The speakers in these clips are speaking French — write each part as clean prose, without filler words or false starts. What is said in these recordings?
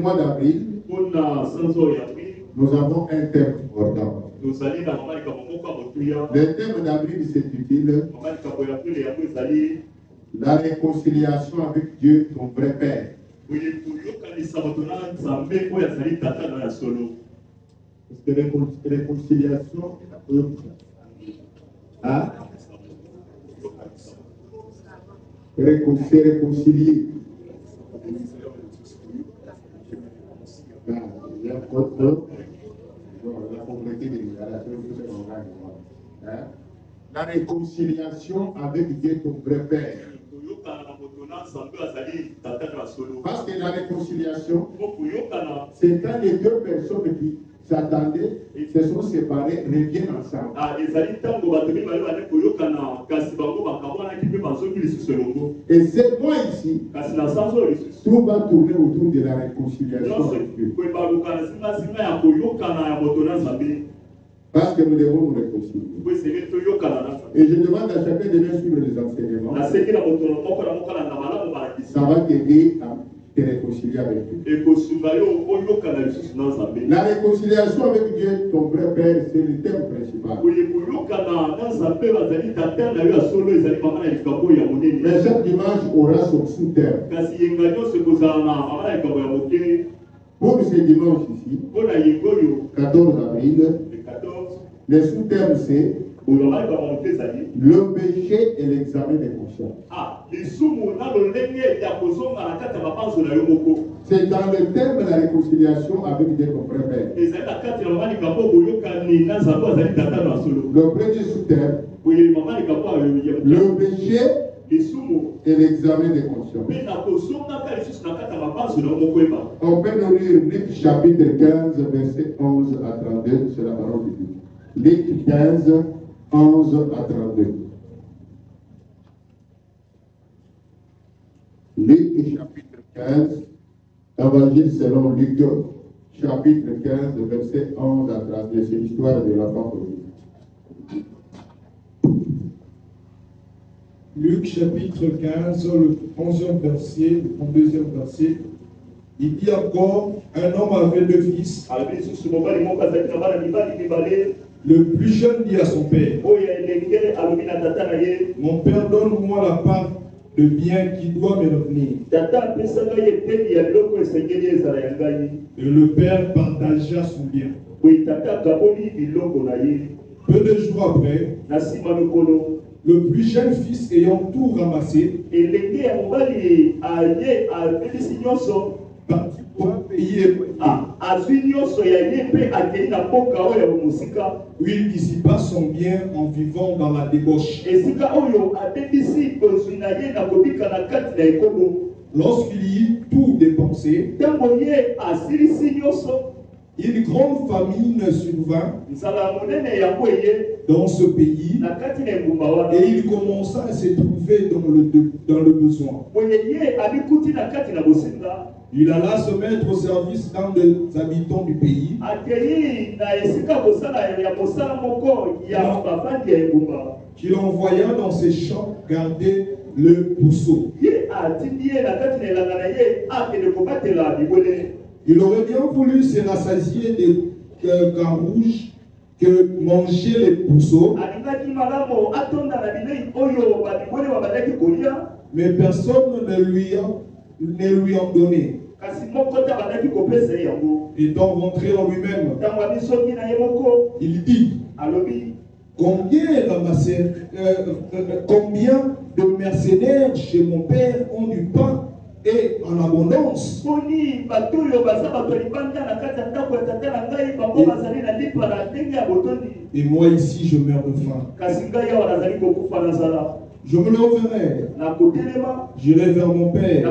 mois d'avril, nous avons un thème important. Le thème d'avril s'intitule la réconciliation avec Dieu, ton vrai Père. Réconciliation. Hein? Réconcilier. La réconciliation avec Dieu, ton vrai Père. Parce que la réconciliation, c'est quand les deux personnes qui s'attendaient, se sont séparées, reviennent ensemble. Et c'est moi ici, tout va tourner autour de la réconciliation avec Dieu. Parce que nous devons nous réconcilier. Et je demande à chacun de bien suivre les enseignements. Ça va t'aider à te réconcilier avec Dieu. La réconciliation avec Dieu, ton vrai Père, c'est le thème principal. Mais chaque dimanche aura son sous-thème. Pour ce dimanche ici, 14 avril, le sous-thème c'est le péché et l'examen des consciences. C'est dans le thème de la réconciliation avec Dieu, ton vrai Père. Le premier sous-thème, le péché et l'examen des consciences. On peut nous lire Luc chapitre 15, verset 11 à 32, c'est la parole de Dieu. Luc 15, 11 à 32. Luc chapitre 15, Évangile selon Luc, chapitre 15, verset 11 à 32. C'est l'histoire de l'enfant prodigue. Luc chapitre 15, le 11e verset, le 32e verset. Il dit encore, un homme avait deux fils. Le plus jeune dit à son père, mon père, donne-moi la part de bien qui doit me revenir. Et le père partagea son bien. Peu de jours après, le plus jeune fils ayant tout ramassé, partit pour un pays où il dissipa son bien en vivant dans la débauche. Lorsqu'il y eut tout dépensé, une grande famine survint dans ce pays et il commença à se trouver dans le besoin. Il alla se mettre au service d'un des habitants du pays qu'il envoya dans ses champs garder le pourceau. Il aurait bien voulu se rassasier des gars rouges que manger les pourceaux, mais personne ne lui en donnait. Étant rentré en lui-même, il dit, combien de mercenaires chez mon père ont du pain et en abondance. Et moi ici je meurs de faim. Je me leverai, j'irai vers mon père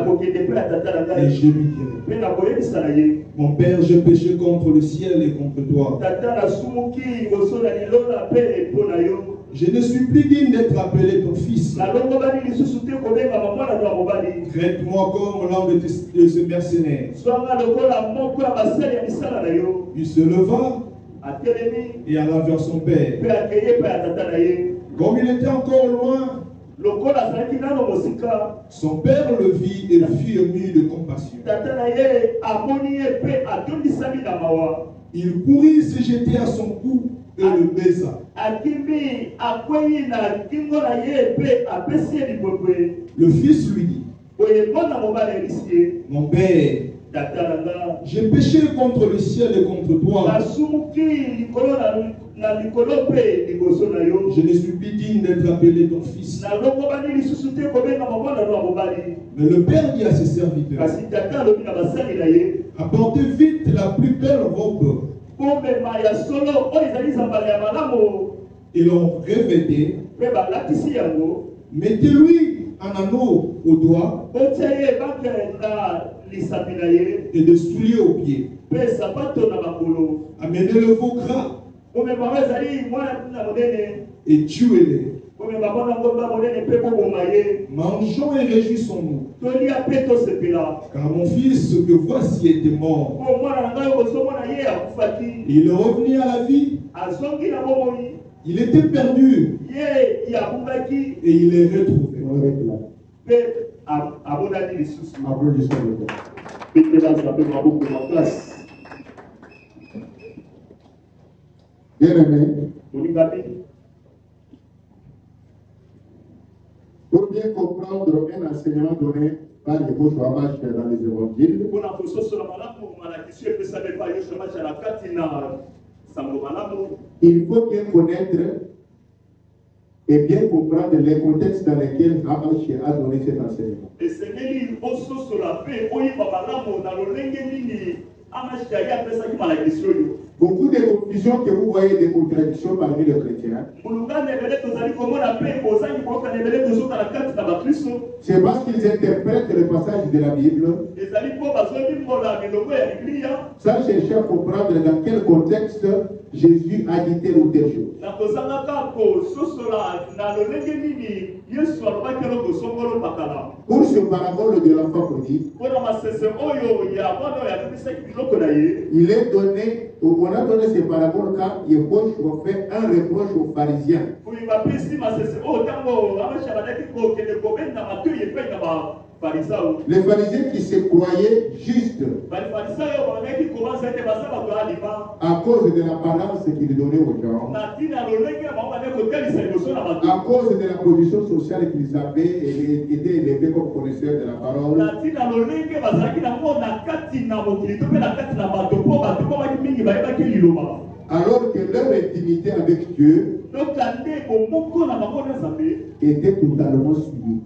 et je lui dirai, mon père, j'ai péché contre le ciel et contre toi. Je ne suis plus digne d'être appelé ton fils. Traite-moi comme l'un de ces mercenaires. Il se leva et alla vers son père. Comme il était encore loin, Son père le vit et fut ému de compassion. Il courut se jeter à son cou et le baisa. Le fils lui dit, mon père, j'ai péché contre le ciel et contre toi. Je ne suis plus digne d'être appelé ton fils. Mais le père dit à ses serviteurs, apportez vite la plus belle robe. Ils l'ont revêté. Mettez-lui un anneau au doigt et des souliers aux pieds. Amenez-le veau gras et tuez-les. Mangeons et réjouissons-nous. Car mon fils que voici était mort. Il est revenu à la vie. Il était perdu. Et il est retrouvé. Bien aimé, pour bien comprendre un enseignement donné par les mots Shamash dans les évangiles, il faut bien connaître et bien comprendre les contextes dans lesquels Shamash a donné cet enseignement. Beaucoup de confusions que vous voyez, des contradictions parmi les chrétiens, c'est parce qu'ils interprètent le passage de la Bible sans chercher à comprendre dans quel contexte Jésus a dit telle ou telle chose. Pour ce parabole de l'enfant prodigue, il est donné, on a donné ces paraboles car Yeshua fait un reproche aux pharisiens. Les pharisiens qui se croyaient justes à cause de l'apparence qu'ils donnaient aux gens, à cause de la position sociale qu'ils avaient et étaient élevés comme connaisseurs de la parole. Alors que leur intimité avec Dieu était totalement suivie.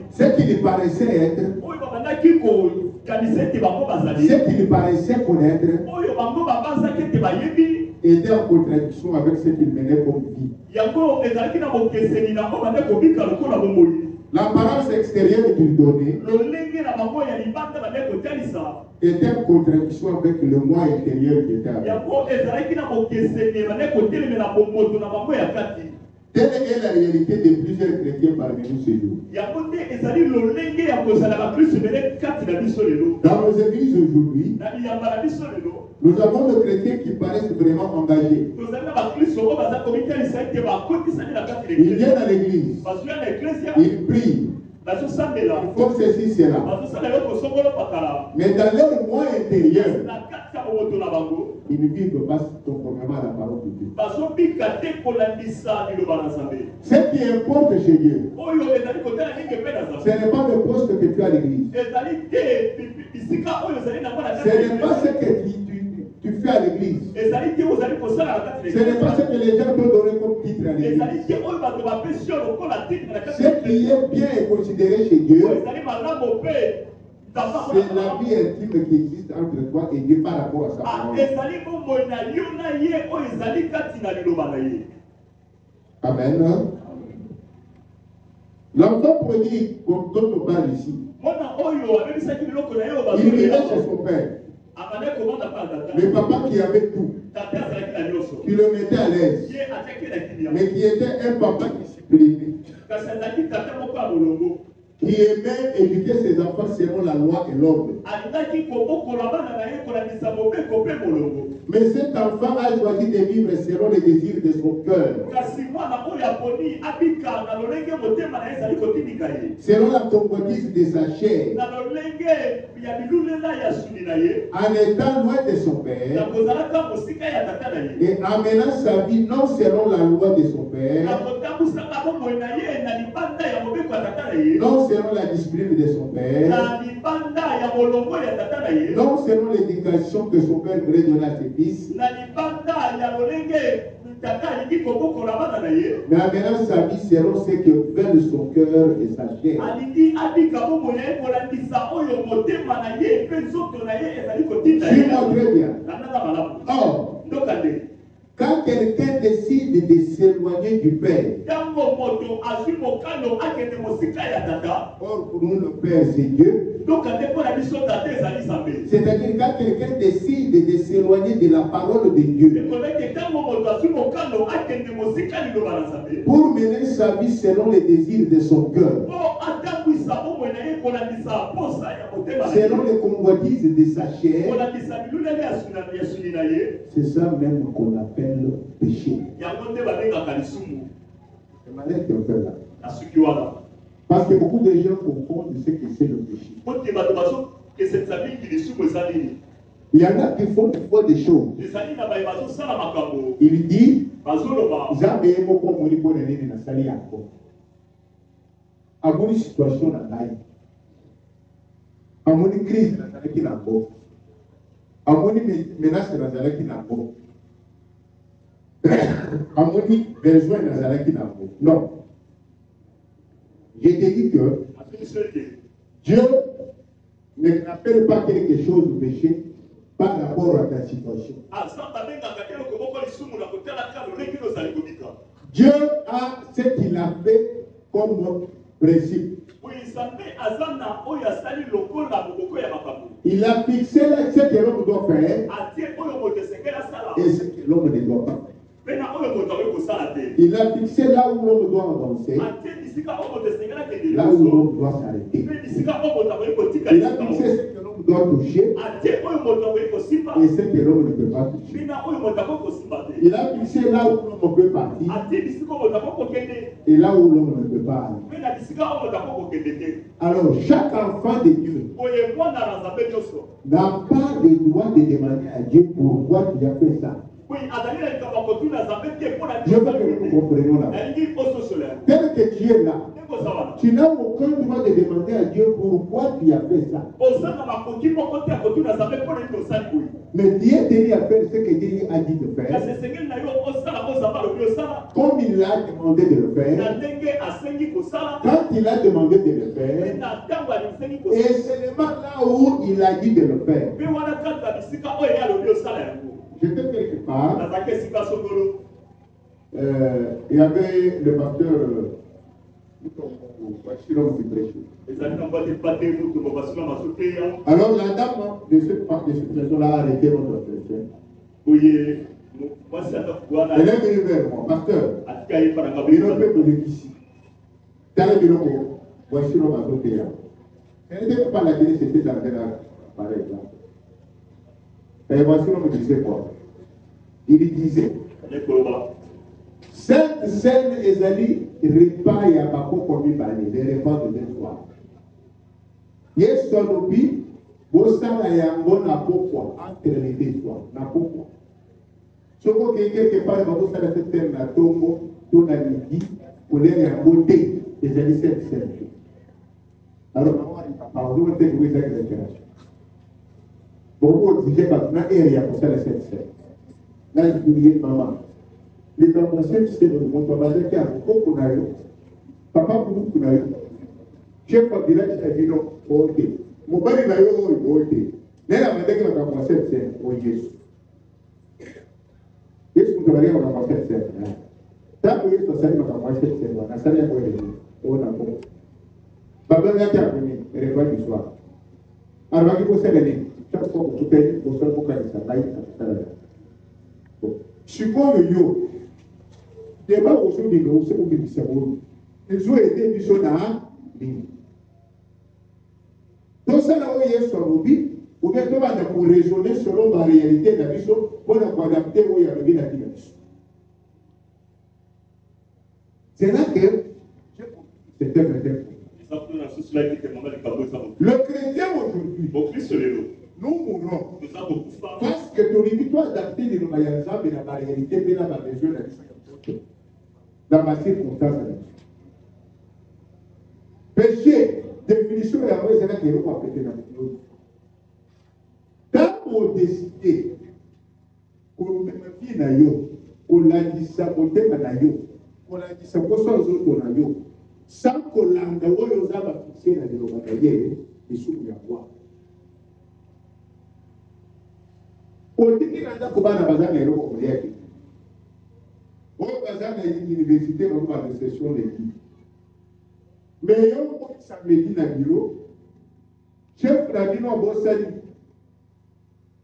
Ce qui lui paraissait être, ce qui lui paraissait connaître, était en contradiction avec ce qu'il menait comme vie. L'apparence extérieure qu'il donnait était en contradiction avec le moi intérieur qui était avec. Telle est la réalité de plusieurs chrétiens parmi nous ces jours. Dans nos églises aujourd'hui, nous avons des chrétiens qui paraissent vraiment engagés. Ils viennent à l'église, ils prient, ils font ceci, cela. Mais dans leur moi intérieur, ils ne vivent pas conformément à la parole de Dieu. Ce qui importe chez Dieu, ce n'est pas le poste que tu as à l'église. Ce n'est pas ce que tu fais à l'église. Ce n'est pas ce que les gens t'ont donné comme titre à l'église. Ce qui est bien et considéré chez Dieu, c'est la vie intime qui existe entre toi et Dieu par rapport à sa parole. Amen. L'enfant prodigue, dont on parle ici, il vivait chez son père. Le papa qui avait tout, qui le mettait à l'aise, mais qui était un papa qui s'y plaignait. qui aimait éduquer ses enfants selon la loi et l'ordre. Mais cet enfant a choisi de vivre selon les désirs de son cœur. Selon la convoitise de sa chair. En étant loin de son père. Et amenant sa vie non selon la loi de son père. Non selon la discipline de son père. Non selon l'éducation que son père voulait donner à ses fils. Mais amenant sa vie selon ce que veut son cœur et sa chair. Suis-moi très bien. Or, quand quelqu'un décide de s'éloigner du Père, or pour nous le Père c'est Dieu. C'est-à-dire quand quelqu'un décide de s'éloigner de la parole de Dieu pour mener sa vie selon les désirs de son cœur, selon les convoitises de sa chair, c'est ça même qu'on appelle péché. Parce que beaucoup de gens confondent ce que c'est le péché. Il y en a qui font des fois des choses. Il dit, à mon situation dans la vie, à mon crise dans la vie, à mon menace dans la vie, à mon besoin dans la vie. Non. Je te dis que Dieu n'appelle pas quelque chose de péché par rapport à ta situation. Dieu a ce qu'il a fait comme principe. Il a fixé ce que l'homme doit faire et ce que l'homme ne doit pas faire. Il a fixé là où l'homme doit avancer, là où l'homme doit s'arrêter. Il a fixé ce que l'homme doit toucher et ce que l'homme ne peut pas toucher. Il a fixé là où l'homme peut partir et là où l'homme ne peut pas aller. Alors, chaque enfant de Dieu n'a pas le droit de demander à Dieu pourquoi tu as fait ça. Je veux que nous comprenions là. Tel que tu es là, tu n'as aucun droit de demander à Dieu pourquoi tu as fait ça. Mais Dieu t'a dit à faire ce que Dieu a dit de faire. Comme il l'a demandé de le faire. Quand il a demandé de le faire. Et seulement là où il a dit de le faire. J'étais quelque part. Il y avait le pasteur qui prêchait. Alors la dame de cette personne-là a arrêté notre chrétien. Elle est venue vers moi, pasteur. Il ne peut que ici. Dans le bureau, voici l'homme à côté. Elle n'était pas la télé, c'était dans le par exemple. Et voici l'homme disait quoi? Il disait, cette scène est allée repas et abako comme il parlait, les repas de deux soirs. Yes, Sonobi, Bossana Yango n'a pourquoi, entre les deux soirs, n'a pourquoi. Ce que quelque part, il va vous faire cette terre, la tombe, tout la midi, pour les beauté, les années 7. Alors, on va faire une exagération. Beaucoup exigeaient maintenant et il y a pour ça les 7. Là, je dis, maman, les enfants, c'est le monde, on va dire qu'il y a beaucoup de papa, beaucoup de chef de village a dit non, ok. Mon père, il a dit ok. Là, il a dit qu'il va commencer à faire, oh Jésus. Jésus, vous avez dit qu'il va commencer à faire. Tant que Jésus a dit qu'il va commencer à faire, on a sali à quoi il dit, on a quoi. Papa, il a dit à venir, il est du soir. Alors, il faut s'aider. Chaque fois que tu payes, il faut faire pour qu'il s'aille. Suppose yo, débat au sein des gros, c'est pour qu'ils se roulent. Ils ont été mis sur la ligne. ça là où il est lobby ou bien tu vas pour raisonner selon la réalité de la vie pour adapter où il y a le vie de la vie. C'est là que c'est un vrai. Le chrétien aujourd'hui, nous mourrons parce que tu dis toi adapter les noyades et la réalité de la besoin de la vie. Dans ma circonstance. Péché, définition de la mort, c'est là que nous avons pété dans le monde. Quand on décide qu'on vie na yo, qu'on a dit ça, qu'on a dit ça, qu'on a dit ça, sans qu'on l'a oyo zaba fixé na liloba na ye lisumu ya kwa otiki na ndako bana bazana eloko koyaki oyo bazana université bakoba de session d'équipe mais yo ko samedi na bureau chef na bino abosali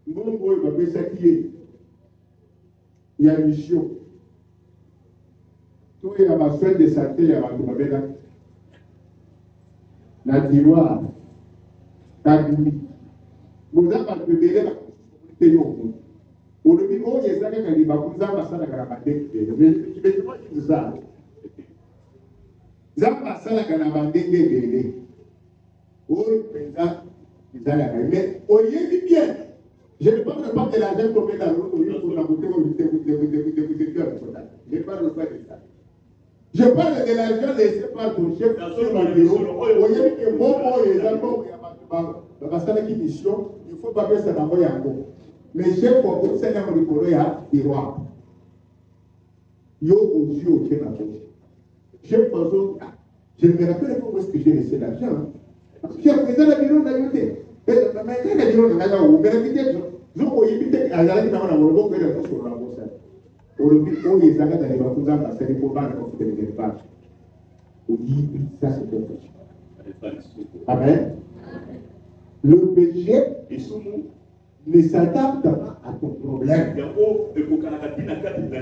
mbongo oyo bapesaki ye ya mission to ya basoin de santé ya bato babelaki la tiroir, tabili. Nous avons préparé la communauté. Au début, on y a ça qui va vous avoir ça la grammaire. Mais tu veux dire ça? Zamba ça la grammaire de oh, présent, ils allaient mais au lieu de bien, je ne parle pas de l'argent qu'on met dans l'autre pour la bouteille. Je ne parle pas de ça. Je parle de l'argent laissé par ton chef sur mon bureau. Au lieu que mon les albums, il faut pas faire ça dans le yango. Mais chef, pour que ça n'ait pas de ya tiroir. Yo aux yeux au Kenya. Chef, je ne me rappelle pas où est-ce que j'ai laissé l'argent. Parce que j'ai présenté la bureau de la unité. Mais quand la bureau de la unité, je voyais peut-être à la dans la bourre que les sur la bourse. Aujourd'hui, on les a dans les bâtiments, parce que les pauvres ont fait des pages. Oui, ça c'est un péché. Amen. Le péché ne s'adapte pas à ton problème.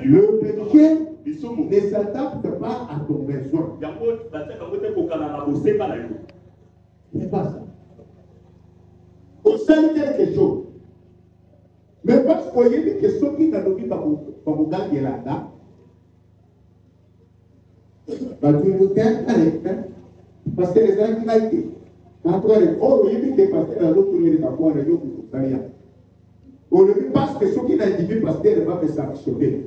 Le péché ne s'adapte pas à ton besoin. C'est pas ça. On sait quelque chose. Mais parce qu'il y a des questions qui n'ont pas pour gagner là-bas. Parce que les gens qui l'ont été. Quand on est oh, il y a des pasteurs dans l'autre lieu de la foi, il y a des on ne dit pas que ceux qui n'ont dit pasteur ne va pas sanctionner.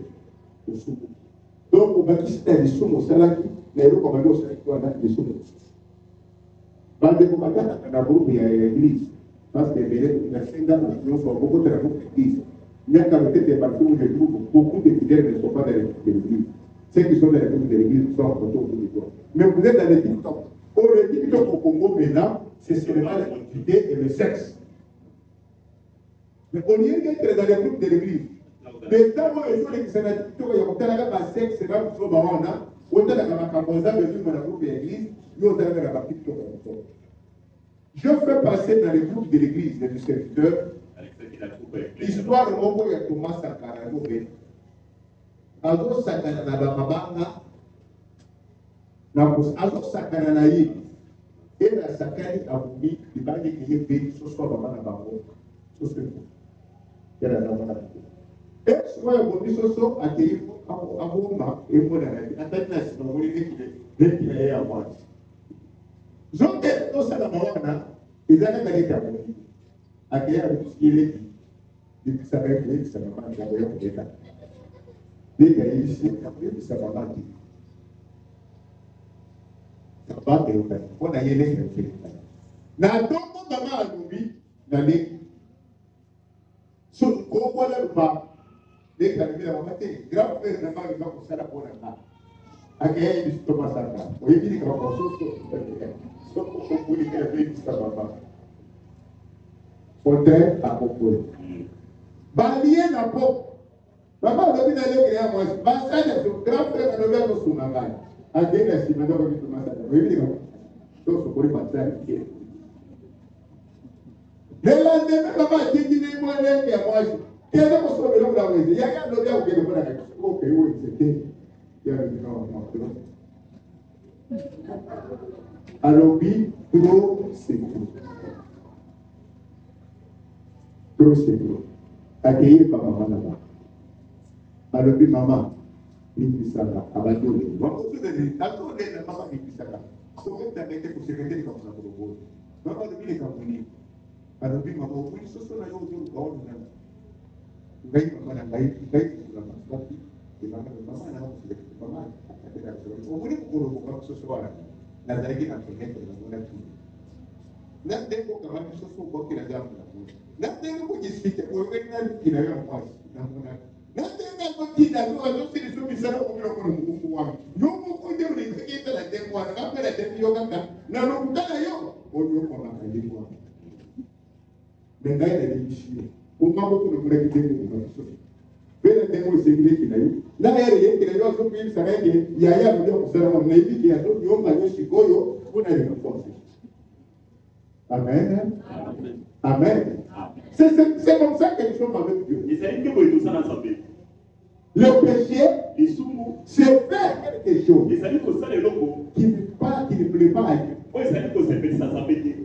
Donc, on va quitter les sous au salaire, les recommander au salaire, les sous. Dans les combattants, dans la groupe, il y a l'église. Parce que les syndats sont beaucoup de l'église. Il y a quand même des parties où je trouve beaucoup de fidèles ne sont pas dans l'église. Ceux qui sont dans l'église sont autour de toi. Mais vous êtes dans les TikTok. Or, le TikTok au Congo maintenant, c'est seulement l'activité et le sexe. Mais au lieu d'être dans les groupes de l'église, les temps où ils sont les TikTok, il y a un sexe, c'est là où ils sont barons, on a la campagne dans le groupe de l'église, nous on a la TikTok. Je fais passer dans les groupes de l'église des serviteurs l'histoire de Mongo et Thomas Sankara. Alors, Sankara na Bamabanga, alors Sankara na Yé, et la Sakari a voulu, il va dire qu'il y a des choses sur la Bango. Et souvent, il y a des choses à qui à Bouma et Mona, à Tanas, dans le livre qu'il y a à moi. Zote to sana mawana izana kaleta akia kusikile dikisabe kile sana manja ya kuleta deka hizi kama sana manja sabate yoka ona yele kile na tongo mama alubi na le so ko wala ba deka bila mama te grave frère na mama ko sala bona na akia hizi to masaka oyibili kama kososo Faudrait à propos. Balien à propos. Papa, vous avez d'aller à moi. Bassa de son grand frère, on avait son maman. À des merci, madame, vous avez commencé à oui, donc, ce pour les batailles. Le lendemain, papa, j'ai dit, moi, et moi, quel est mon sauve l'homme là, il y a un autre qui est le bon à ok, oui, c'était. Il y a une non. Alors, oui, trop, c'est tout. Trop c'est trop. Accueillir par maman là-bas. Alors, puis maman, il dit ça là, à Badio. Maman, tout est dit, d'accord, la maman, il dit ça là. Son même t'as été pour secrétaire comme ça pour le boulot. Maman, depuis les Camerounais. Alors, puis maman, oui, ce sont là, il y a autour de l'ordre. Il y a maman, il y a la maman, et maman, là, c'est maman. Au bout du boulot, pour que ce soit là, la dague n'a pas été la monnaie. N'a pas été pour que ce soit qu'il a déjà n'a pas été pour qu'il s'y ait pour qu'il a eu en face. N'a pas été pour qu'il a eu en face. C'est les choses qui sont là pour le pouvoir. Nous, beaucoup de gens qui étaient la démoire, n'a pas la démoire, n'a pas la yo. On lui a la démoire. Mais là, il a des déchirés. Au moment où on a été démoire, bela tengo segile kinayo na yeye kinayo so pili sarenge ya ya ndio kusema na hivi kia so nyomba yoshi goyo kuna ile nafasi. Amen. Amen. C'est comme ça que nous sommes avec Dieu. Le péché, c'est faire quelque chose qui ne plaît pas à Dieu.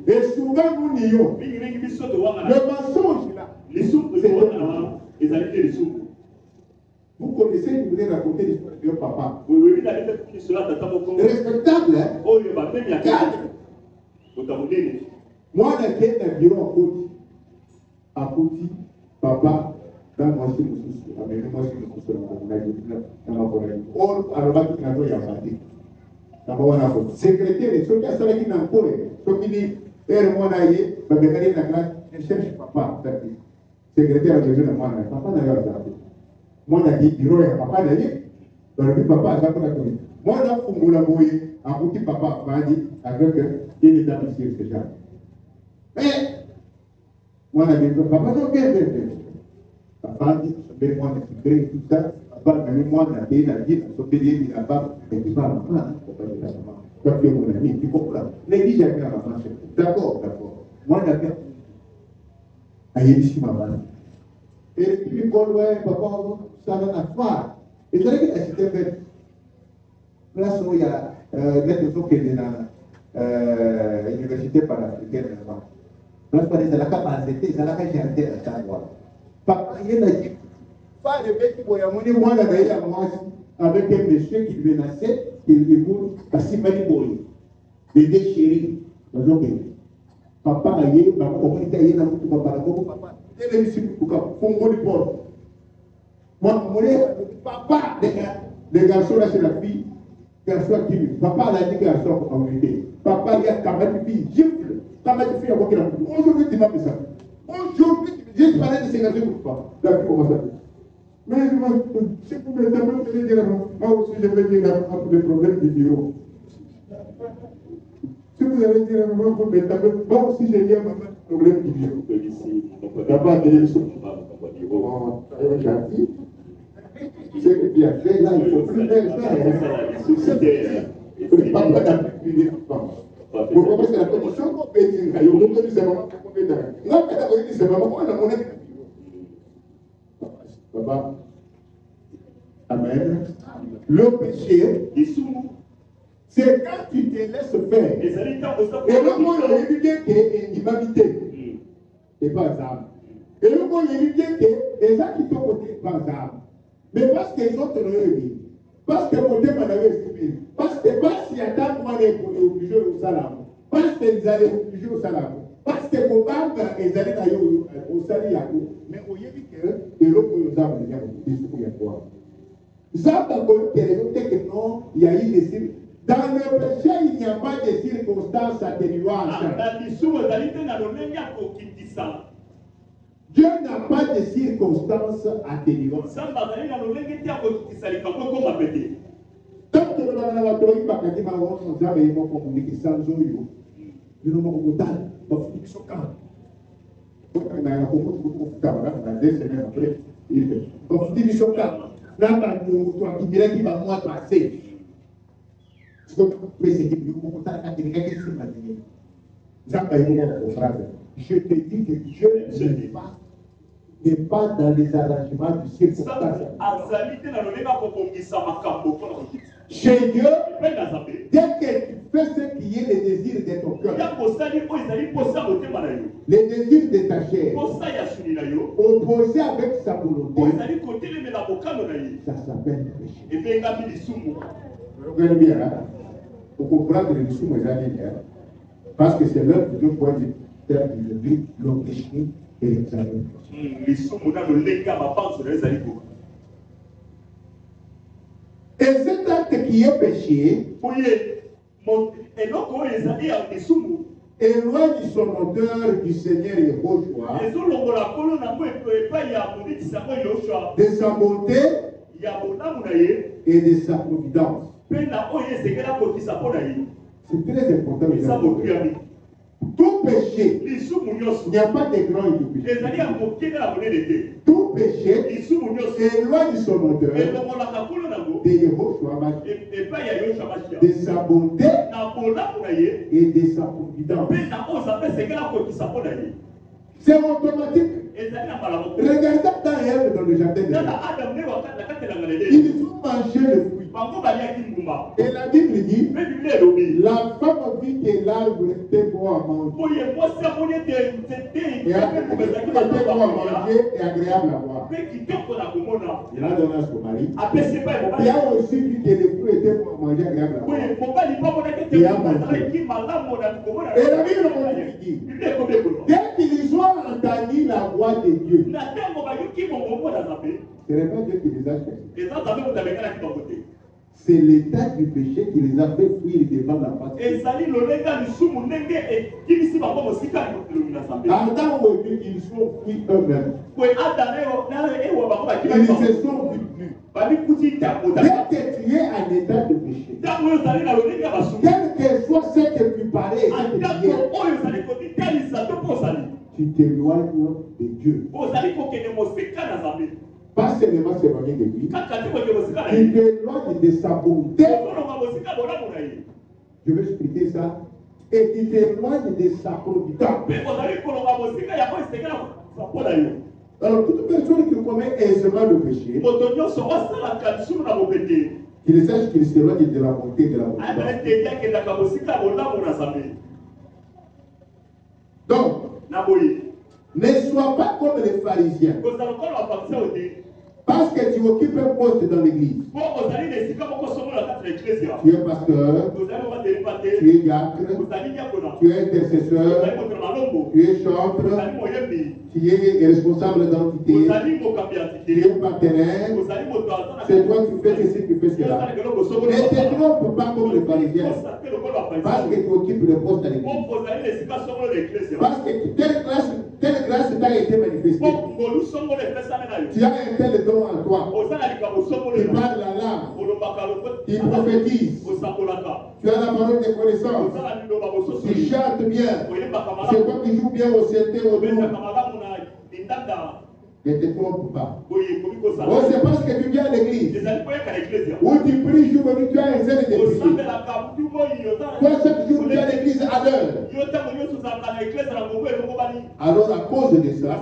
Et souvent nous nions. Le mensonge là, c'est vous connaissez, je voulais raconter l'histoire de votre papa. Respectable, hein? Cadre. Moi, j'ai un bureau à Kouti, papa, dans moi, je suis le moi, je suis le secrétaire, et ceux qui sont là qui n'ont pas, ceux qui disent, je cherche papa, secrétaire de moi, papa n'a pas moi, je dis, bureau, papa n'a dit, papa a pas connu. Moi, je suis là, à Kouti, papa m'a dit, avec il est apprécié ce genre. Mais, moi, je dis, papa, non, bien. Papa dit, moi, je suis tout ça. Papa, moi, je suis dit, il n'a pas, et tu parles, maman, quand tu es mon ami, tu comprends. Les dit, j'ai bien maman, d'accord. Moi, je suis aïe, ici, maman. Et puis, quand papa, ça n'a pas faire. Et c'est vrai que c'était fait. Là, il y a des gens qui sont dans l'université panafricaine. C'est la capacité, c'est la capacité à savoir. Papa, il a dit, pas de bête pour y amener moi avec un monsieur qui menaçait, qui voulait passer par les boys. Les déchirés. Papa, il y a un communauté, il y a un papa, il y a un papa, moi, papa, les garçons là, c'est la fille, garçon qui papa l'a dit garçon en communauté. Papa, il y a camarade de fille, gifle, camarade de fille à quoi. Aujourd'hui, tu m'as fait ça. Aujourd'hui, j'ai parlé de ces garçons pour pas. La fille commence à dire. Mais si vous me demandez, je vais dire, moi aussi, je vais dire des problèmes du bureau. Si vous allez dire, moi, vous me demandez, moi aussi, j'ai dit un problème du bureau. Papa, il est gentil. Ce que tu as fait là, il faut plus faire ça. C'est pas n'a plus de temps. Vous comprenez la commission qu'on peut dire, vous comprenez c'est vraiment qu'on peut dire. Non, mais c'est vraiment qu'on a mon avis. Papa. Amen. Le péché, c'est quand tu te laisses faire. Et le mot, il a dit que c'est immamité. Et pas ça. Et le mot, il a dit que c'est ça qui sont côté pas ça. Mais parce que les autres l'ont dit, parce que mon thème avait exprimé, parce que si attend moi les obligés au salam, parce qu'ils allaient obligés au salam, parce que mon banque ils allaient au salam, mais au yébi que l'autre nous a venu dire ce qu'il y a quoi. Ça t'as connu que non, il y a eu des signes. Dans le péché, il n'y a pas de circonstances atténuantes. Dieu n'a pas de circonstances atténuantes. Tant que nous avons dit que nous avons communiqué sans eux, nous avons communiqué je te dis que Dieu n'est pas dans les arrangements du circonstance. Chez Dieu, dès que tu fais ce qui est le désir de ton cœur. Les désirs de ta chair. Opposé avec sa volonté. Ça s'appelle péché. Regardez bien, hein? Pour comprendre les dessous, parce que c'est l'heure de deux points de terre de vie, le péché et l'examen. Et cet acte qui est péché éloigne son odeur du Seigneur Yehoshua, de sa bonté et de sa providence. C'est très important. Tout péché, il n'y a pas de grand et de péché. Tout péché éloigne son odeur de Yehoshua, de sa bonté et de sa providence. C'est automatique. Regardez dans Ève dans le jardin de Dieu. Ils ont mangé le fruit. Et la Bible dit, la femme vit que l'arbre était bon à manger. Et agréable à voir. Il a donné à son mari. Il a aussi vu que les fruits étaient bons à manger, agréable à voir. Et a mangé. Et la Bible dit, dès qu'ils ont entendu la voix de Dieu, ce n'est pas Dieu qui les a choisis. C'est l'état du péché qui les a fait fuir devant la face. Adam ou Ève, ils sont fuis eux-mêmes. Ils se sont vus. Dès que tu es en état de péché, quel que soit ce que tu parais, tu t'éloignes de Dieu. Pas seulement s'éloigner de lui, tu t'éloignes de sa bonté. Je vais expliquer ça. Et tu t'éloignes de sa providence. Alors, toute personne qui commet aisément le péché, qu'il sache qu'il s'éloigne de la bonté et de la providence. Donc, ne sois pas comme les pharisiens. Parce que tu occupes un poste dans l'église. Tu es pasteur, tu es diacre, tu es intercesseur, tu es chantre, tu es responsable d'entité, tu es partenaire, c'est toi qui fais ceci, tu fais cela. Ne te trompe pas comme les pharisiens. Parce que tu occupes le poste dans l'église. Parce que telle grâce t'a été manifestée. Tu as un tel don en toi. Tu parles la langue. Tu prophétises. Tu as la parole de connaissance. Tu chantes bien. C'est toi qui joues bien au CT, au dos. Ne te trompe pas. Oh, c'est parce que tu viens à l'église. Où tu pries jour et nuit, tu as un zèle de prier. Toi, chaque jour, tu es à l'église à l'heure. Alors, à cause de ça,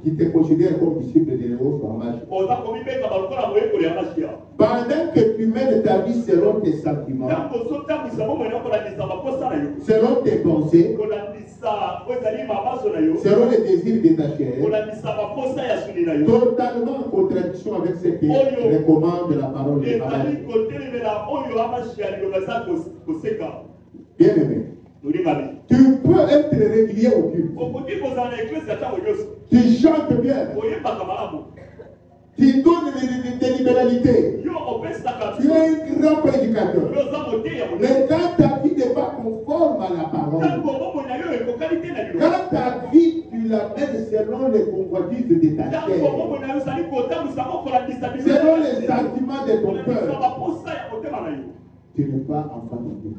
tu te considères comme disciple de Yehoshua. Pendant que tu mènes ta vie selon tes sentiments, selon tes pensées, selon les désirs de ta chair, totalement en contradiction avec ce que recommande la parole de Dieu. Bien aimé, tu peux être régulier au culte. Tu chantes bien. Tu donnes des libéralités. Tu es un grand prédicateur. Mais quand ta vie n'est pas conforme à la parole, quand ta vie tu la mènes selon les convoitises de ta chair, selon les sentiments de ton cœur, tu n'es pas enfant de Dieu.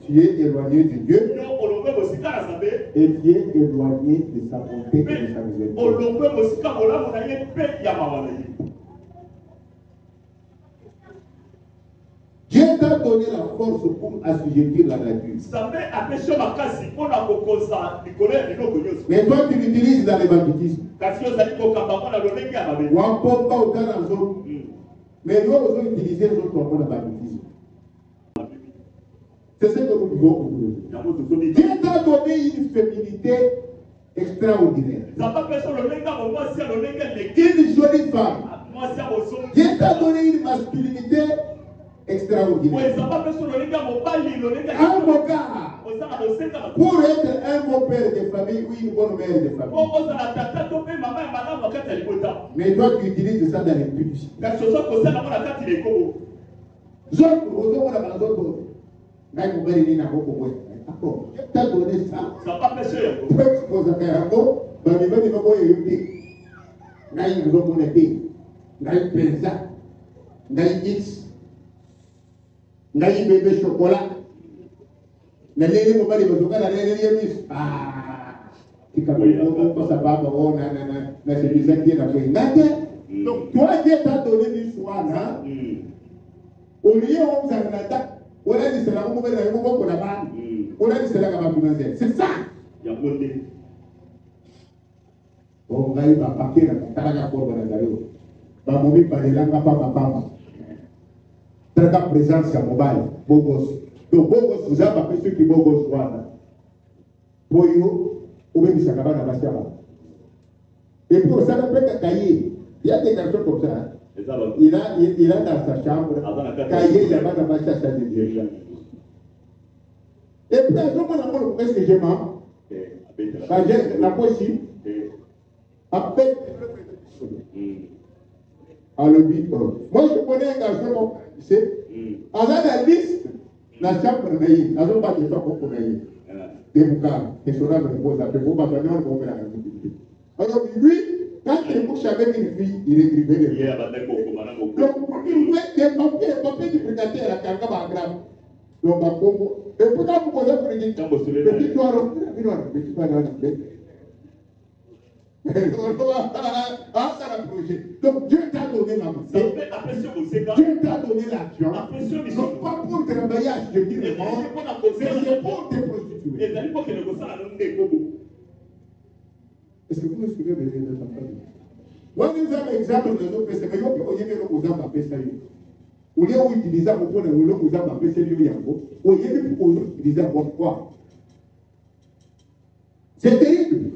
Tu es éloigné de Dieu et tu es éloigné de sa bonté et de sa miséricorde. Dieu t'a donné la force pour assujettir la nature. Mais toi, tu l'utilises dans les banditismes. Mais nous, nous utilisons les autres pour le banditisme. C'est ce que nous devons aujourd'hui. Dieu t'a donné une féminité extraordinaire. Une jolie femme. Dieu t'a donné une masculinité extraordinaire. Un bon gars. Pour être un bon père de famille ou une bonne mère de famille. Mais toi, tu utilises ça dans les publicités. Dieu t'a donné ça. Ça n'a pas péché. Bébé chocolat. Na lele mobali bazoka na lele yemis. Ah. Tika ça va bon na c'est bizarre qui na fait. Donc toi Dieu t'a donné une soin hein. Au lieu on s'arrête. On a dit c'est la mobile na yoko ko na ba. On a dit c'est la ka ba financer. C'est ça. Ya bonde. On va y va paquer na taraka ko na ndalo. Ba mobi pa elanga papa. Traka présence à mobile, beau gosse. Donc, beau gosse, vous avez appris ceux qui beau gosse. Pour eux, ou même ça va dans la salle. Et pour ça, on peut cahier. Il y a des garçons comme ça. Hein? Il a dans sa chambre, cahier, il y a pas dans la salle de Dieu. Et puis, à ce moment-là, est-ce que j'ai ma? La poésie. Après, à l'obit. Moi, je connais un garçon, tu sais, à la liste, la chambre de Naïm, à la base de son propre Naïm, des boucans, des soldats de repos, ça fait beau, parce qu'on va faire la république. Alors, lui, quand il couche avec une fille, il écrivait des liens. Donc, il voulait des papiers du brigadier à la Kangaba grave. Donc, à Congo, et pourtant, vous pouvez faire une petite noire, petite noire, donc Dieu t'a donné la beauté, Dieu t'a donné l'argent, non pas pour travailler à jeter le monde, mais c'est pour te prostituer. Est-ce que vous me suivez de cette famille? Moi, nous avons l'exemple de nos personnes, mais nous avons l'exemple de au lieu d'utiliser un peu de l'eau, vous avez appelé celui-là. Au lieu d'utiliser un quoi? C'est terrible.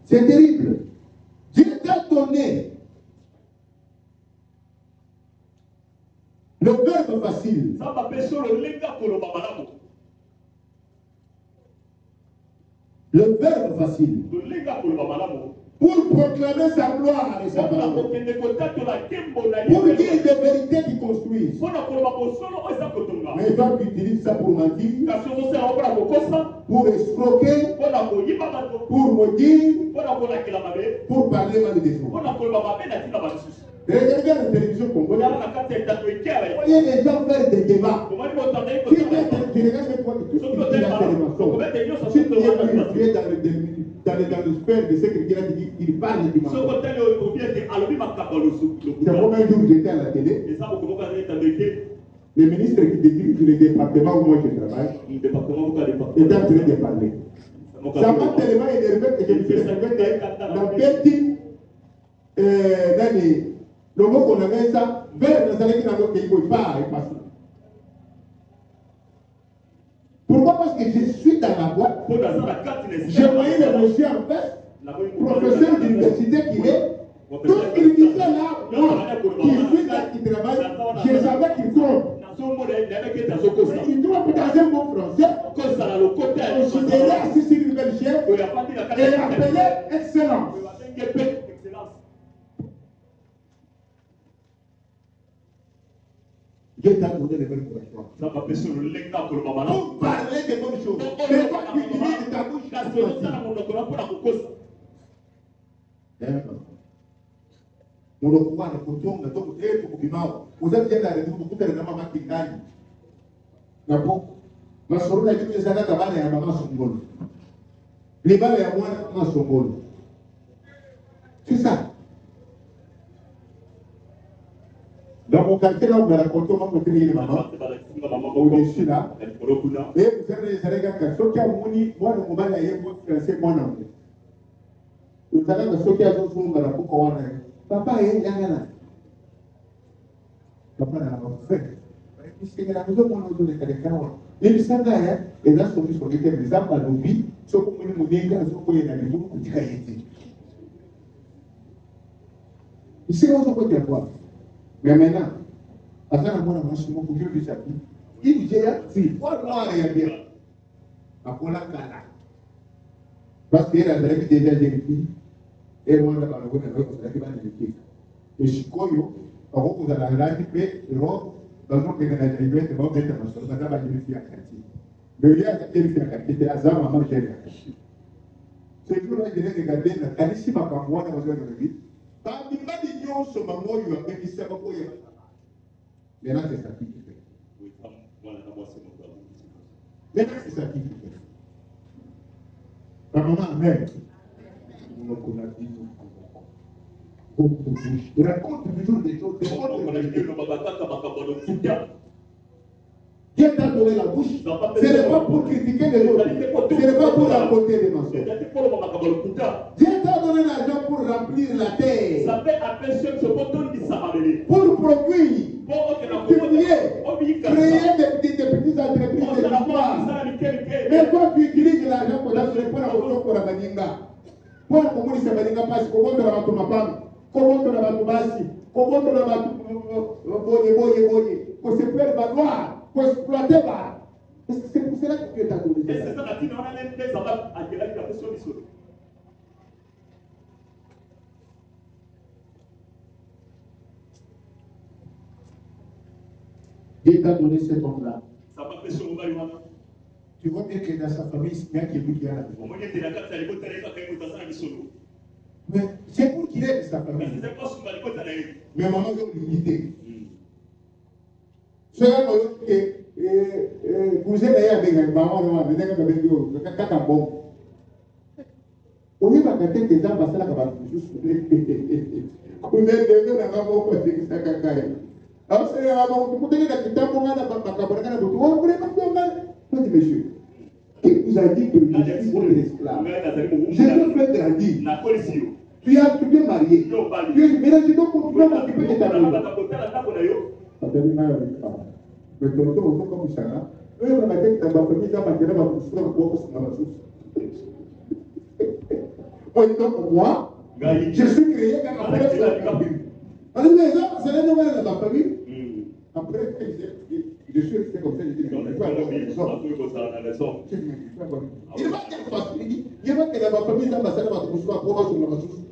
C'est terrible. Dieu t'a donné le verbe facile. Le verbe facile. Pour proclamer sa gloire et sa parole. Pour dire des vérités qui construisent. Mais toi tu utilises ça pour mentir, pour escroquer, pour maudire, pour parler mal des autres. Regardez la télévision congolaise. Voyez les gens faire des débats. Si tu es dans le sphère de ce qu'il a dit, il parle du mal. C'est comme un jour j'étais à la télé. Le ministre qui dirige le département où moi je travaille est en train de parler. Ça m'a tellement énervé que je me suis servi dans petit l'année. Le mot qu'on avait ça, vers les années qui n'ont pays, il part et passe. Pourquoi? Parce que je suis dans la boîte. J'ai voyé le monsieur en face, professeur d'université qu'il est. Tout ce qu'il disait là, moi, qui suis là, qui travaille, je savais qu'il trompe. Il trompe dans un mot français. Considéré assis sur une belle chaise et appelé excellence. Dieu t'a donné les bonnes questions. Pour parler des bonnes choses. Mais toi, tu utilises ta bouche. Mon pouvoir de coutume, de tout et pour Bimao. Vous êtes bien dans les groupes, vous êtes dans ma qui gagne. D'accord? Ma soeur a dit que ça n'a pas l'air à maman son bol. Les balles à moi, maman son bol. C'est ça. Dans mon quartier, là, on me raconte comment on crée les mamans. Au-dessus là. Et vous avez les Sénégalais, ceux qui ont muni, moi, le mobile, il y a un français, moi, non. Vous savez que ceux qui ont son nom, pour qu'on Papa est là. Papa n'a pas fait. Puisque la maison, on a besoin de quelqu'un. Les Sangaya, et là, sur lesquels les arbres à l'oubli, sont comme une monnaie, elles ont payé la maison pour dire ici, on peut dire quoi? Mais maintenant, après la mort, on pour Dieu, il dit, si, quoi, noir et bien. Après la cala. Parce qu'il y a des déjà des filles, et on a la parole de la vie. Et Chicoyo, on vous a la live, mais dans notre événement, on va mettre en chose, on va dire à quartier. Le lien à quartier, c'était à Zama, maman, j'ai ce jour-là, je l'ai regardé, la ici, ma campagne, on va dire, pas d'union sur ma mort, il va faire ici, à ma mort, maintenant, c'est ça qui fait. Maintenant, c'est ça qui fait. La maman, amen. Il raconte toujours des choses. Dieu t'a donné la bouche. Ce n'est pas pour critiquer les autres. Ce n'est pas pour raconter des mensonges. Dieu t'a donné l'argent pour remplir la terre. Pour produire. Publier. Créer des petites entreprises de l'histoire. Mais toi, tu utilises l'argent pour la production pour la baninga. Pour la communauté baninga, parce que comment tu vas te m'apprendre? Comment tu vas te basi? Comment tu vas te boyer? Pour se faire valoir. Pour exploiter là. C'est pour cela que Dieu t'a donné. Et c'est ça la on a même fait ça va à quelle la question du sol. Dieu t'a donné cet homme-là. Ça va faire sur le. Tu vois bien que dans sa famille, il y a quelqu'un qui a la maison. Mais c'est pour qu'il ait sa famille. Mais maman veut l'unité. Cela veut dire que vous êtes avec un maman, vous êtes avec un bon. On est dans la tête des gens, parce que vous êtes devenu un maman pour dire que ça cacaille. Alors, c'est un maman, vous êtes dans la tête de la monsieur, qui vous a dit que je suis votre esclave? Je te fais grandir. Tu es marié. Mais là, je dois continuer à m'occuper de ta vie. Mais tonton, on comme ça, eux, on a dit que ta famille, ça va faire ma poussière, on va pouvoir se faire donc, moi, je suis créé quand après la famille. Alors, les gens, c'est la nouvelle de ma famille. Après, je suis resté comme ça, je dis, il va que dans ma famille, ça va faire ma poussière, pour pouvoir se faire ma poussière.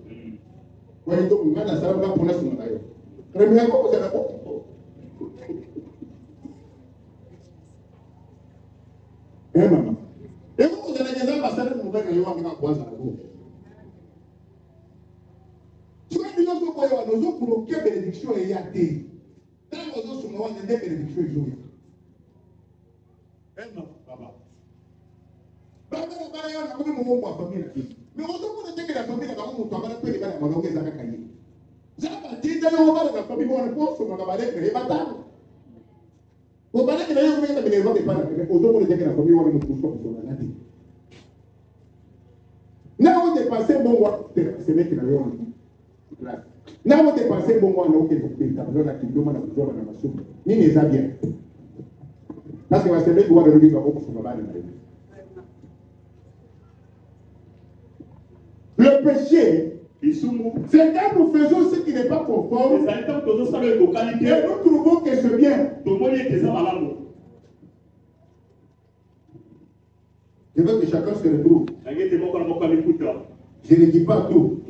Oui, donc, on a la salle pour la semaine. Premièrement, vous avez la eh maman. Et vous allez dire parce que vous avez eu un point à vous. Tu vas dire que vous avez nous pour que bénédiction est yatée. Quand vous avez souvent des bénédictions jouées. Eh maman, papa. Papa, papa, il y a un peu de monde pour la famille. Mais vous avez dit que la famille n'a pas de temps à payer la maman qui est à la cahier. Vous avez dit que la famille va le poste sur la balai et bataille. Vous parlez que d'ailleurs, vous avez des gens qui parlent, mais aux autres, les gens qui ont famille, on va nous pousser pour la vie. Là, on dépassait bon mois, c'est mec qui n'avait pas. Là, on dépassait bon mois, on a besoin d'un kilo, on a besoin d'un soupe. Ni les a bien. Parce que c'est mec qui va le dire beaucoup sur la vie. Le péché, c'est quand nous faisons ce qui n'est pas conforme, et nous trouvons que c'est bien. Je veux que chacun se retrouve. Je ne dis pas tout.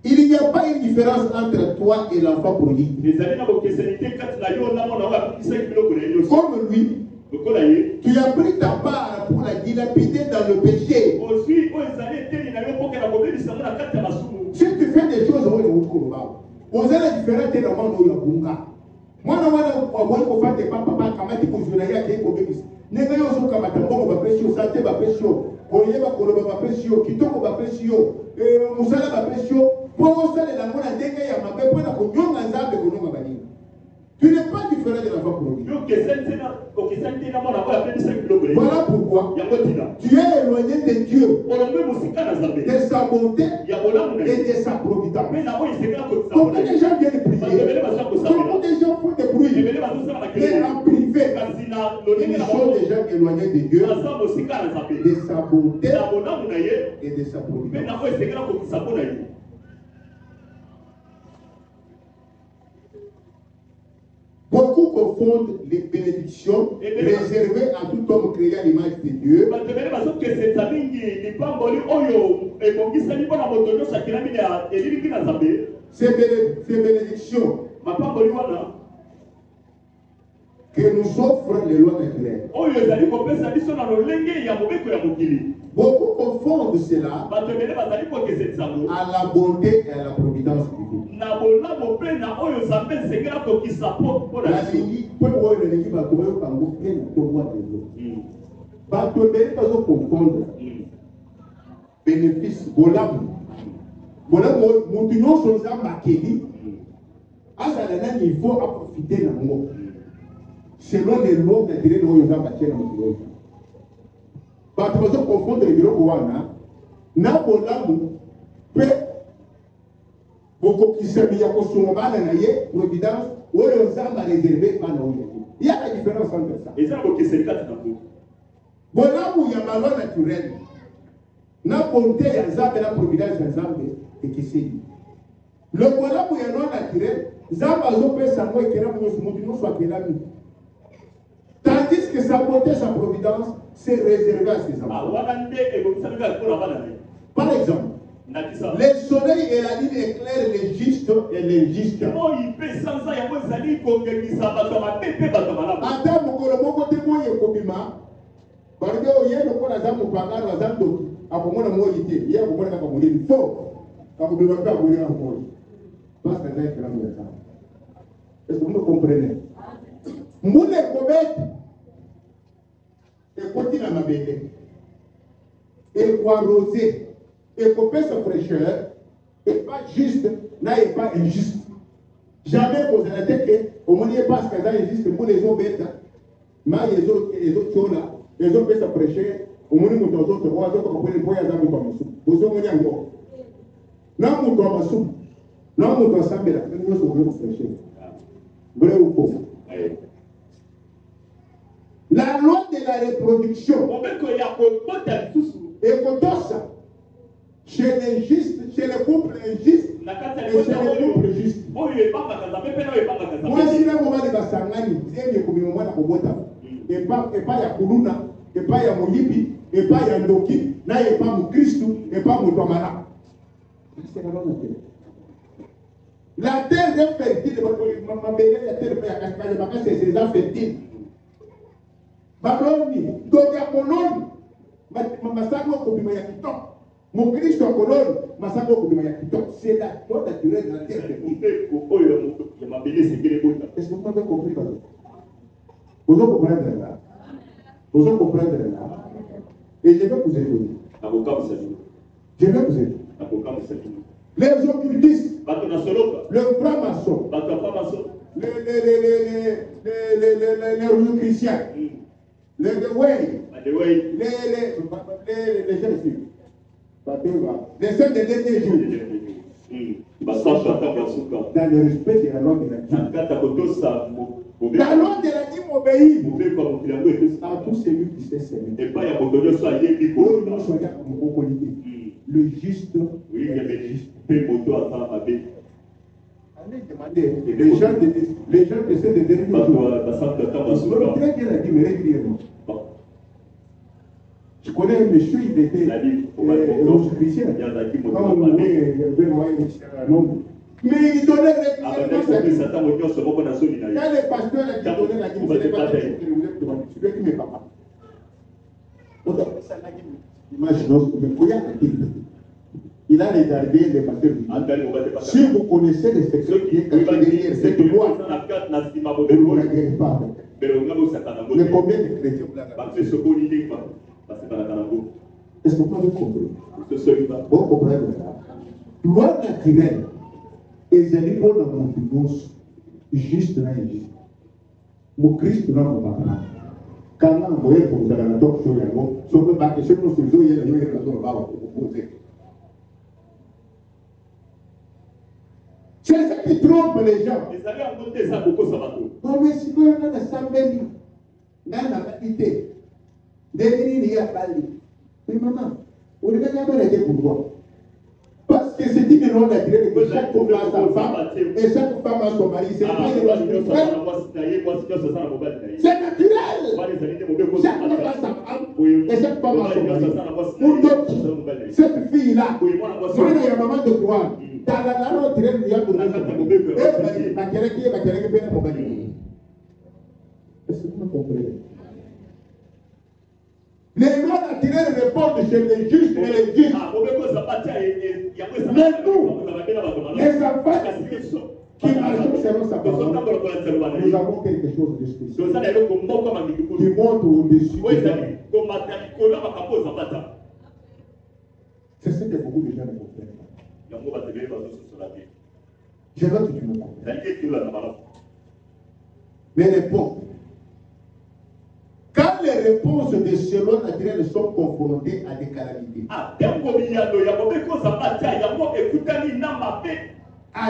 Il n'y a pas une différence entre toi et l'enfant prodigue. Comme lui, tu as pris ta part pour la dilapider dans le péché. Si tu fais des choses, vous avez la différence de l'homme où il y a bunga. Moi, je vais faire des papas, kamati kuzunaia qui est comme ça. Nega yoso kamata bongo ba pesio, santé ba pesio, oyeba koloba ba pesio, kitoko ba pesio, musala ba pesio, pour ça les langues na ndenge ya mabe pour na kunyonga nzambe kunyonga bani. Tu n'es pas différent de Voilà pourquoi tu es éloigné de Dieu, de sa bonté et de sa providence. Beaucoup de gens viennent prier, beaucoup de gens font des bruits, mais en privé, ils sont des gens éloignés de Dieu, de sa bonté et de sa providence. Beaucoup confondent les bénédictions réservées à tout homme créé à l'image de Dieu. Ces bénédictions que nous offrent les lois naturelles. Beaucoup confondent cela à la bonté et à la providence divine. Bénéfice, il faut profiter de l'amour. Selon les lois naturelles, nous avons bâti la motivation. Parce que nous confondons les bureaux pour na bolamu pe beaucoup qui se mis à consommer na ye providence ou les hommes réservé à nous. Il y a la différence entre ça. Et ça que c'est le cas de bolamu ya malwa naturel na bonté ya Nzambe na providence ya Nzambe et qui c'est le bolamu ya non naturel Nzambe azopesa moi kera mo mutu soit kelami. Tandis que sa bonté, sa providence, c'est réservé à ses enfants. Par exemple, le soleil et la lune éclairent les justes et les injustes. Est-ce que vous me comprenez? Moule Kobet et continue à m'abeiller. Et quoi rosé et couper sa fraîcheur et pas juste, n'est pas injuste. Jamais posé la tête que au moins il n'y a pas ce que ça existe pour les autres bêtes. Mais les autres choses là, les autres sa fraîcheur, au moins nous autres comprennent pour y aller comme ça. Vous avez un encore. Non, nous sommes sous. Non, nous sommes samedi là, nous sommes fraîcheur. Vrai ou faux? La loi de la reproduction et chez les justes, chez les couples injustes et chez les couples justes. Moi, si là, on va les basangani, c'est comme moment à Kobota. Et pas ya Kuluna, et pas ya Moyibi, et pas ya Ndoki, là, et pas mon Christ, et pas mon Tomana. C'est la loi naturelle. La terre est fertile, la terre c'est ses fertile. Baloni, donc à Colonne, Masako Kobima Yakito, mon Christ en Colonne, Masako Kobima Yakito, c'est la loi naturelle de la terre. Est-ce que vous avez compris? Vous avez compris là? Vous avez compris là? Et je vais vous aider. Je vais vous aider. Les occultistes, le franc-maçon, les chrétiens. Les gens les saints des derniers jours, dans le respect de la loi de la dîme. La loi de la dîme obéit à tous celui qui sait s'aimer. Le juste, allez demander les gens qui essaient de derniers jours. Très bien la dîme régulièrement. Je connais un monsieur, il était rosicrucien. Mais il donnait régulièrement sa dîme. Quand les pasteurs qui donnaient la dîme, ce n'est pas celui qui met papa. Imaginons, il a regardé les pasteurs. Si vous connaissez les secrets qui est caché derrière cette loi, vous ne regardez pas. Mais combien de chrétiens vous l'avez? Est-ce que vous avez compris? Vous comprenez ça? Loi naturelle, et c'est pour la montignos, juste là, injuste. Mon Christ n'a pas. Quand on voyait pour vous aller donc sur les mots, sur le bac, sur le studio, il y a une raison de vous poser. C'est ça qui trompe les gens. Les amis ont monté ça beaucoup ça va tout. Non mais si vous avez un assembly, n'a pas idée. Devenir il y a pas de. Mais maman, on ne va pas arrêter pourquoi? Parce que c'est dit que l'on a créé que chaque homme a sa femme et chaque femme a son mari. C'est pas une loi. C'est naturel. Chaque homme a sa femme et chaque femme a son mari. Pour d'autres, cette fille-là, moi, il y a un moment de croire. Dans la loi, il y a un moment de croire. Est-ce que vous comprenez? Les lois naturelles répondent chez les justes et les justes. Mais nous, les enfants qui marchent selon sa parole, nous avons quelque chose de spécial qui monte au-dessus. C'est ce que beaucoup de gens ne comprennent pas. Je veux que tu me comprennes. Mais réponds. Quand les réponses de ce lot naturel sont confrontées à des calamités, à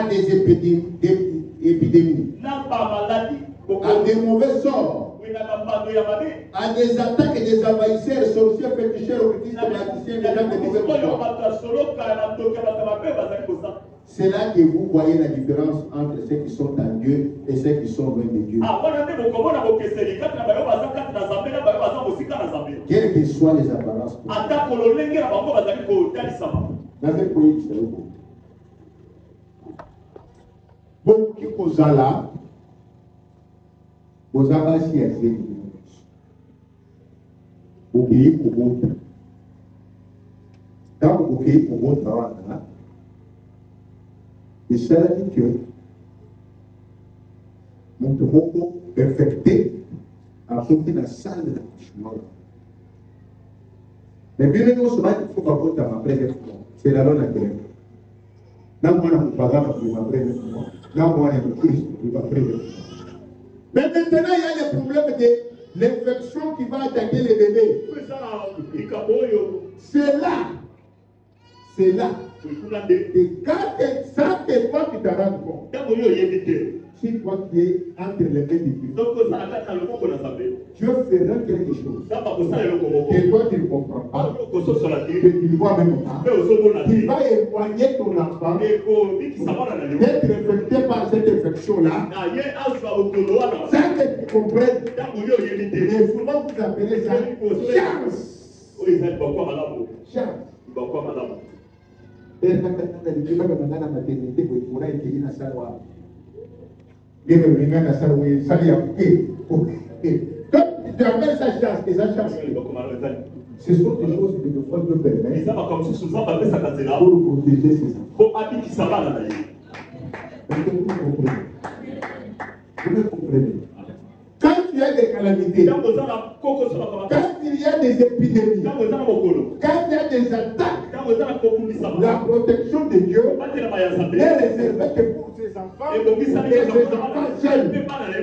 des épidémies, à des mauvais sorts, à des attaques et des envahisseurs, sorciers, féticheurs, occultistes, magiciens, les gens de mauvais pouvoirs. C'est là que vous voyez la différence entre ceux qui sont en Dieu et ceux qui sont loin de Dieu. Quelles que soient les apparences. Dans un pays qui se beaucoup qui posent là, vous avez si assez au pays pour vous. Quand vous pays pour vous travailler là, et cela dit que mon beaucoup perfecté a sauté la salle de l'accouchement. Mais bien nous sommes il faut pas voter à ma première fois. C'est la loi naturelle. Là, moi, je ne pas pour ma première fois. Là, moi, je Christ pour ma première fois. Mais maintenant, il y a le problème de l'infection qui va attaquer les bébés. C'est là. C'est là. Et quand ça, c'est toi qui te rends compte. Si toi qui es entre les mains de Dieu, Dieu fera quelque chose que toi tu ne comprends pas, que tu ne vois même pas, qui va éloigner ton enfant d'être infecté par cette infection-là, sans que tu comprennes. Et souvent vous appelez ça chance. Chance. Et quand tu as la maternité, tu pourras être une assaillant. Et quand tu appelles sa chance, et sa chance, ce sont des choses que le Dieu peut permettre pour protéger ses enfants. Vous comprenez? Quand il y a des calamités, quand il y a des épidémies, quand il y a des attaques, la protection de Dieu est réservée que pour ses enfants et ses enfants seuls.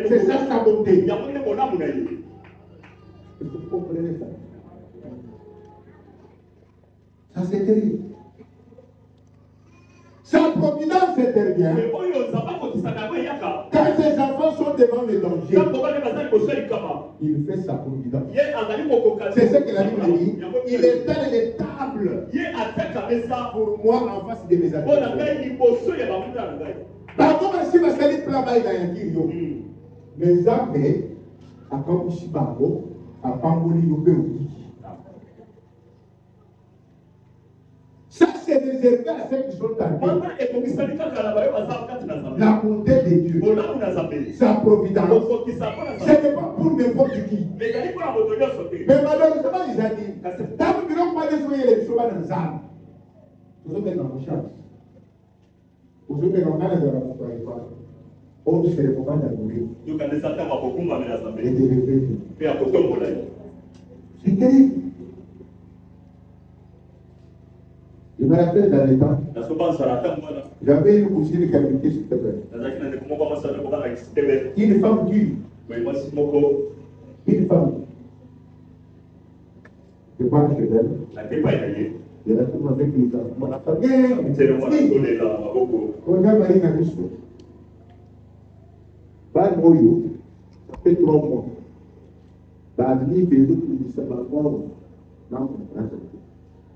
C'est ça sa bonté. Vous comprenez ça? Ça c'est terrible. Sa providence est derrière. Quand ses enfants sont devant le danger, il fait sa providence. C'est ce que la Bible dit. Il étale les tables pour moi en face de mes adversaires. Pardon, si ma salle plan va être mes amis, à Kampuchibango, à Pangoli, ça, c'est réservé à ceux qui sont en Dieu. La bonté de Dieu, sa providence, ce n'est pas pour n'importe qui. Mais malheureusement, ils ont dit, tant que nous n'avons pas détruit les choses dans les âmes, nous sommes dans nos chances. Nous sommes dans nos chances. On ne se répond pas d'abourir. Et de répéter. C'est terrible. Je me rappelle dans les temps, j'avais une cousine qui habitait sur Québec. Une femme dure. Une femme. Je parle chez elle. Il y a tout le monde avec les enfants. La famille. Regarde Marie Nagusto. Pas de moyo. Ça fait 3 mois. La vie fait d'autres qui se battent. Non, non.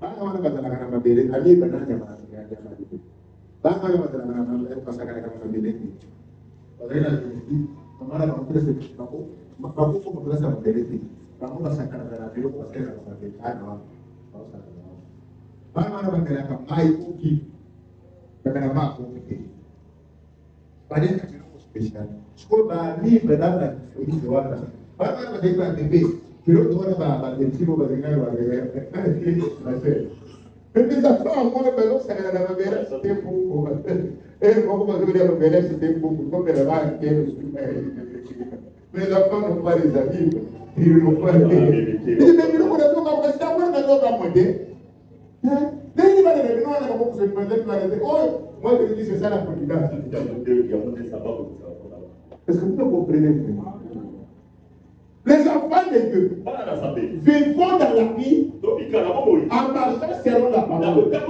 Pas de moyo. La vie est banane. Pas de moyo. La vie est mais les enfants n'ont pas les amis, ils n'ont pas les amis. Il dit, mais nous, on a tout compris, c'est à moi de nous monter. Dès qu'il va les on a beaucoup de choses, oh, moi je dis, c'est ça la providence. Est-ce que vous comprenez? Les enfants de Dieu vivront dans la vie en marchant selon la parole. Quand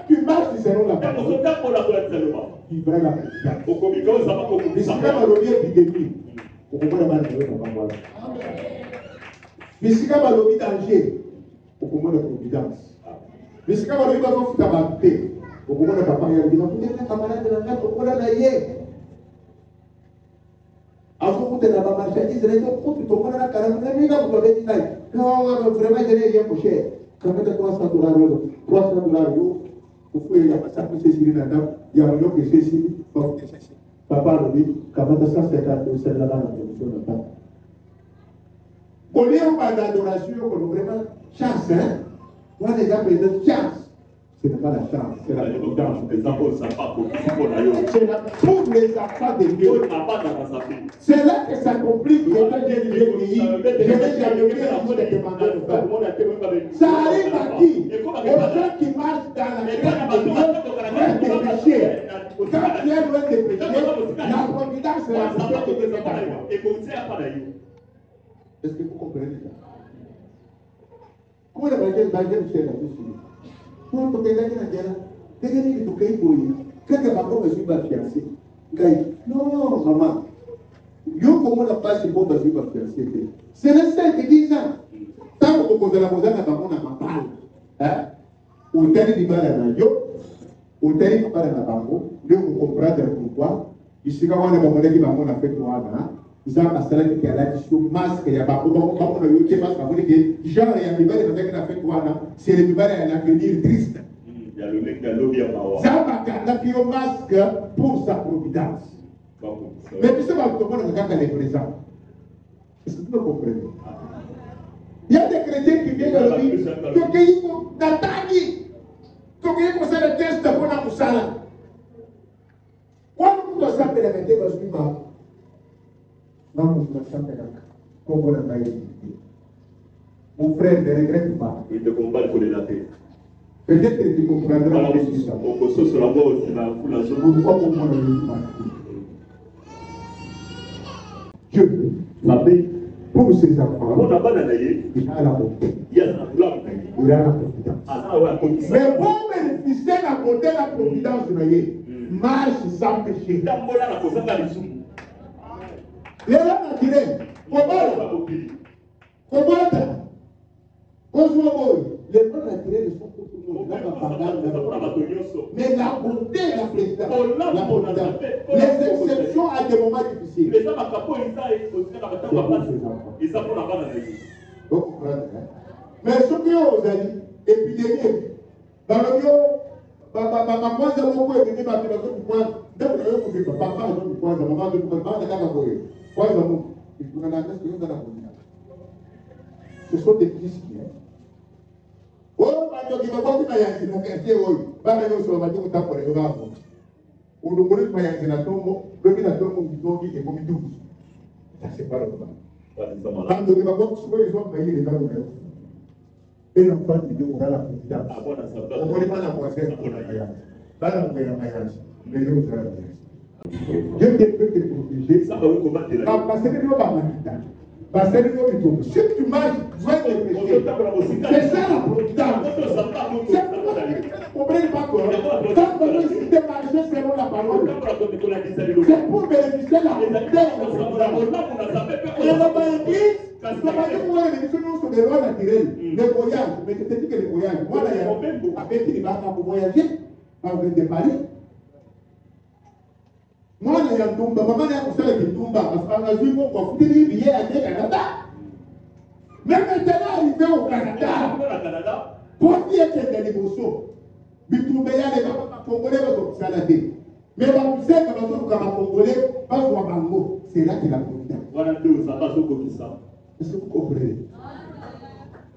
tu marches selon la parole, tu vivras la providence. Mais si tu as le épidémie, on peut pas le mais si tu as le danger, on peut la providence. Mais si tu as le danger, on peut la camarade. Avant que tu aies la marchandise, les autres, tu tombes dans la carrière, tu as dit, non, vraiment, je n'ai rien pour cher. Quand tu as $300, il faut y avoir ça pour ceci, il y a un autre qui fait ceci, papa le dit, quand tu as 150, c'est là-bas la production de temps. Au lieu d'adoration, on a vraiment chance, hein? Moi, les gars, président, chance. Ce n'est pas la chance, c'est la providence. C'est pour les enfants de Dieu. C'est là que ça complique. Je vais jamais ça arrive à qui? Aux gens qui marchent dans la crainte de Dieu, loin des péchés. Quand tu es loin des péchés, la providence c'est la providence. Est-ce que vous comprenez ça? Comment la Bible fait là-dessus? Pour que quelqu'un qui te paye pour lui, quelqu'un va comme je suis ma fiancée. Non, maman. Yo, comment la passe c'est bon, je suis ma fiancée. C'est le seul qui dit ça. Tant que vous avez la maison, on a ma parole. Ou tel qui va dans la yo, ou tel qui va dans la bango, vous comprenez pourquoi. Ici, quand on est mon qui va mon affaire toi, ils ont passé qui a la sur masque, il y a pas de masque, genre, il y a des balles qui a fait toi, c'est les balles à l'avenir triste. Il y a le mec qui a lobby à Mawa. Ça va qui a masque pour sa providence. Mais puis ça va vous comprendre quand elle est présente. Est-ce que vous comprenez? Il y a des chrétiens qui viennent à lui, qui ont Natani, qui ont posé le test pour la Moussala. Quand vous avez fait la vérité, vous avez fait mon frère ne regrette pas. Il te combat pour les latés. Peut-être que tu comprendras la question. Dieu, pour ses enfants, il a la bonté. Il a la providence. Mais pour bénéficier de la bonté et la providence, marche sans péché. Les gens naturels, comment les gens naturels sont pour tout le monde. Mais la bonté est la présidence. Les exceptions à des moments difficiles. Mais ce qui est aux amis, épidémie, dans le lieu, ce sont des petits qui sont. Oh, il va pas dire qu'il va quartier, va aller sur la maison, pour les gars. Ou le monde va y aller dans le monde, le monde est comme tout. Ça, c'est pas le problème. Quand il va voir que ils ont payé les gens. Et l'enfant de Dieu aura la providence. On ne connaît pas la voiture pour la voyage. Pas la voyage, mais nous, Dieu peut te protéger. Parce que nous si tu marches, tu dois te pécher. C'est ça la providence. C'est pourquoi les chrétiens ne comprennent pas que quand tu décides de marcher selon la parole, c'est pour bénéficier de la providence. Et dans l'église, parce que moi, les gens sont des lois naturelles. Les voyages, mais je te dis que les voyages, moi, là, avec les barques pour voyager, avec des paris. Moi, je suis un Tumba, maman est un Tumba, parce qu'on a vu mon coffre, il y a un Canada. Mais maintenant, arrivé au Canada, pour dire que c'est des négociations, Bitumba, il y a des Congolais qui sont saladés. Mais on sait que nous sommes Congolais, pas sur Bango. C'est là qu'il a profité. Voilà deux, ça passe au Kokissa. Est-ce que vous comprenez?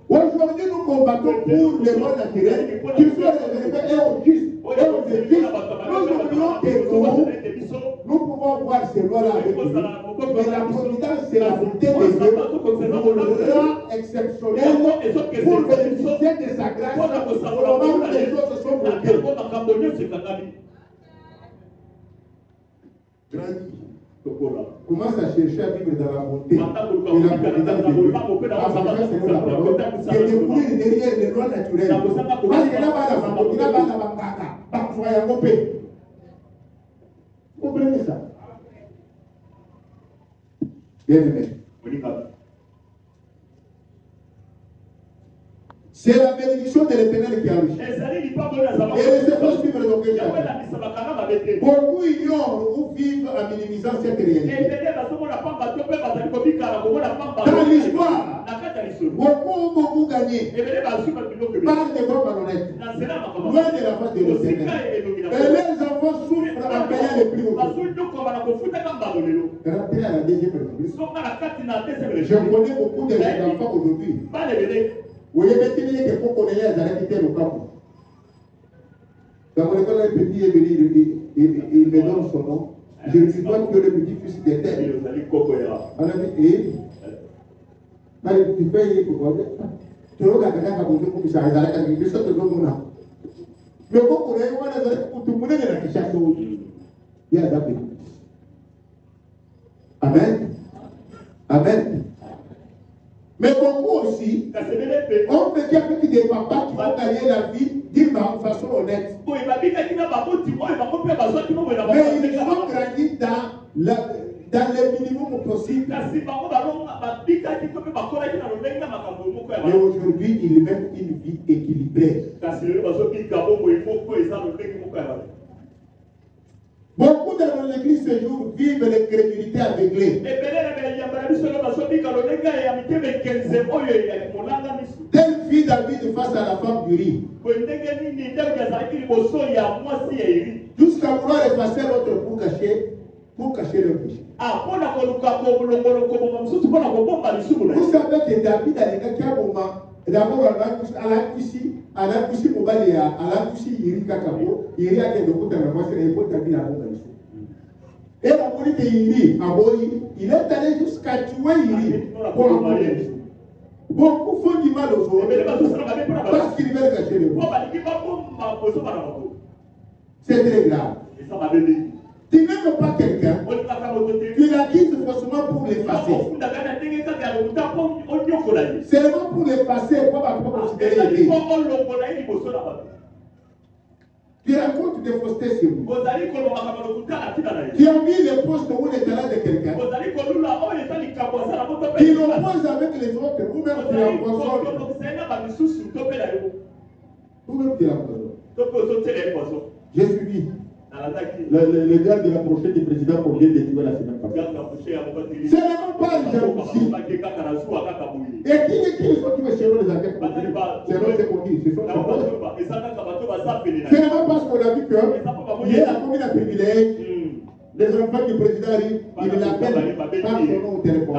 Aujourd'hui, nous combattons pour les lois naturelles qui sont réservées et au juste. Nous oublions que nous pouvons voir ces lois-là avec nous. Mais la providence, c'est la volonté de Dieu, nous le rend exceptionnel pour bénéficier de sa grâce au moment où les choses sont bloquées. Grandis. Commence à chercher à vivre dans la bonté et la providence de Dieu. Parce que c'est la parole. C'est de courir derrière les lois naturelles. Parce que là-bas, vous comprenez ça? Bien aimé. C'est la bénédiction de l'Éternel qui enrichit. Et laissez-moi suivre le docteur. Beaucoup ignorent ou vivent en minimisant cette réalité. Dans l'histoire, beaucoup ont gagné par des hommes malhonnêtes, loin de la face de l'Éternel. Et les enfants souffrent en payant les prix au Rentrez à la deuxième république. Je connais beaucoup d'enfants aujourd'hui. Vous voyez maintenant que pour qu'on ait à quitter le camp. Dans mon école, un petit est venu, il me donne son nom. Je ne suis pas que le petit-fils d'Éther. On a dit, tu fais pourquoi? Tu regardes quand même comme ça, il a dit, ça te donne mon nom. Le coco est pour tout le monde de la chasse. Il y a d'abord. Amen. Amen. Mais beaucoup aussi, on peut dire avec des papas qui vont gagner la vie d'une façon honnête. Mais ils ont grandi dans le minimum possible. Mais aujourd'hui, ils mènent une vie équilibrée. Beaucoup dans l'église ce jour vivent l'incrédulité aveuglée. Telle fille David face à la femme du riz. Jusqu'à vouloir effacer l'autre pour cacher leur péché. Vous savez que David a dit qu'à un moment, d'abord à la cuisine, mobile à la cuisine, il y a des beaucoup de et la police il est allé jusqu'à tuer Iri pour l'envoyer. Beaucoup font du mal aux autres parce qu'ils veulent cacher le monde. C'est très grave. Tu n'aimes pas quelqu'un, tu l'acquises forcément pour l'effacer. Seulement pour l'effacer, pour pas considérer. Tu racontes des faussetés sur lui. Tu as mis les postes ou les talents de quelqu'un. Tu l'opposes avec les autres, ou même tu l'empoisonnes. Ou-même tu l'empoisonnes. J'ai suivi le gars de la prochaine du président pour bien détruire la semaine passée. C'est vraiment pas jalousie. Et qui sont qui veut chez les enquêtes? C'est notre conquis. C'est vraiment parce qu'on a vu qu'il y a la commune à privilège. Les enfants du président arrivent, il l'appelle par son nom au téléphone.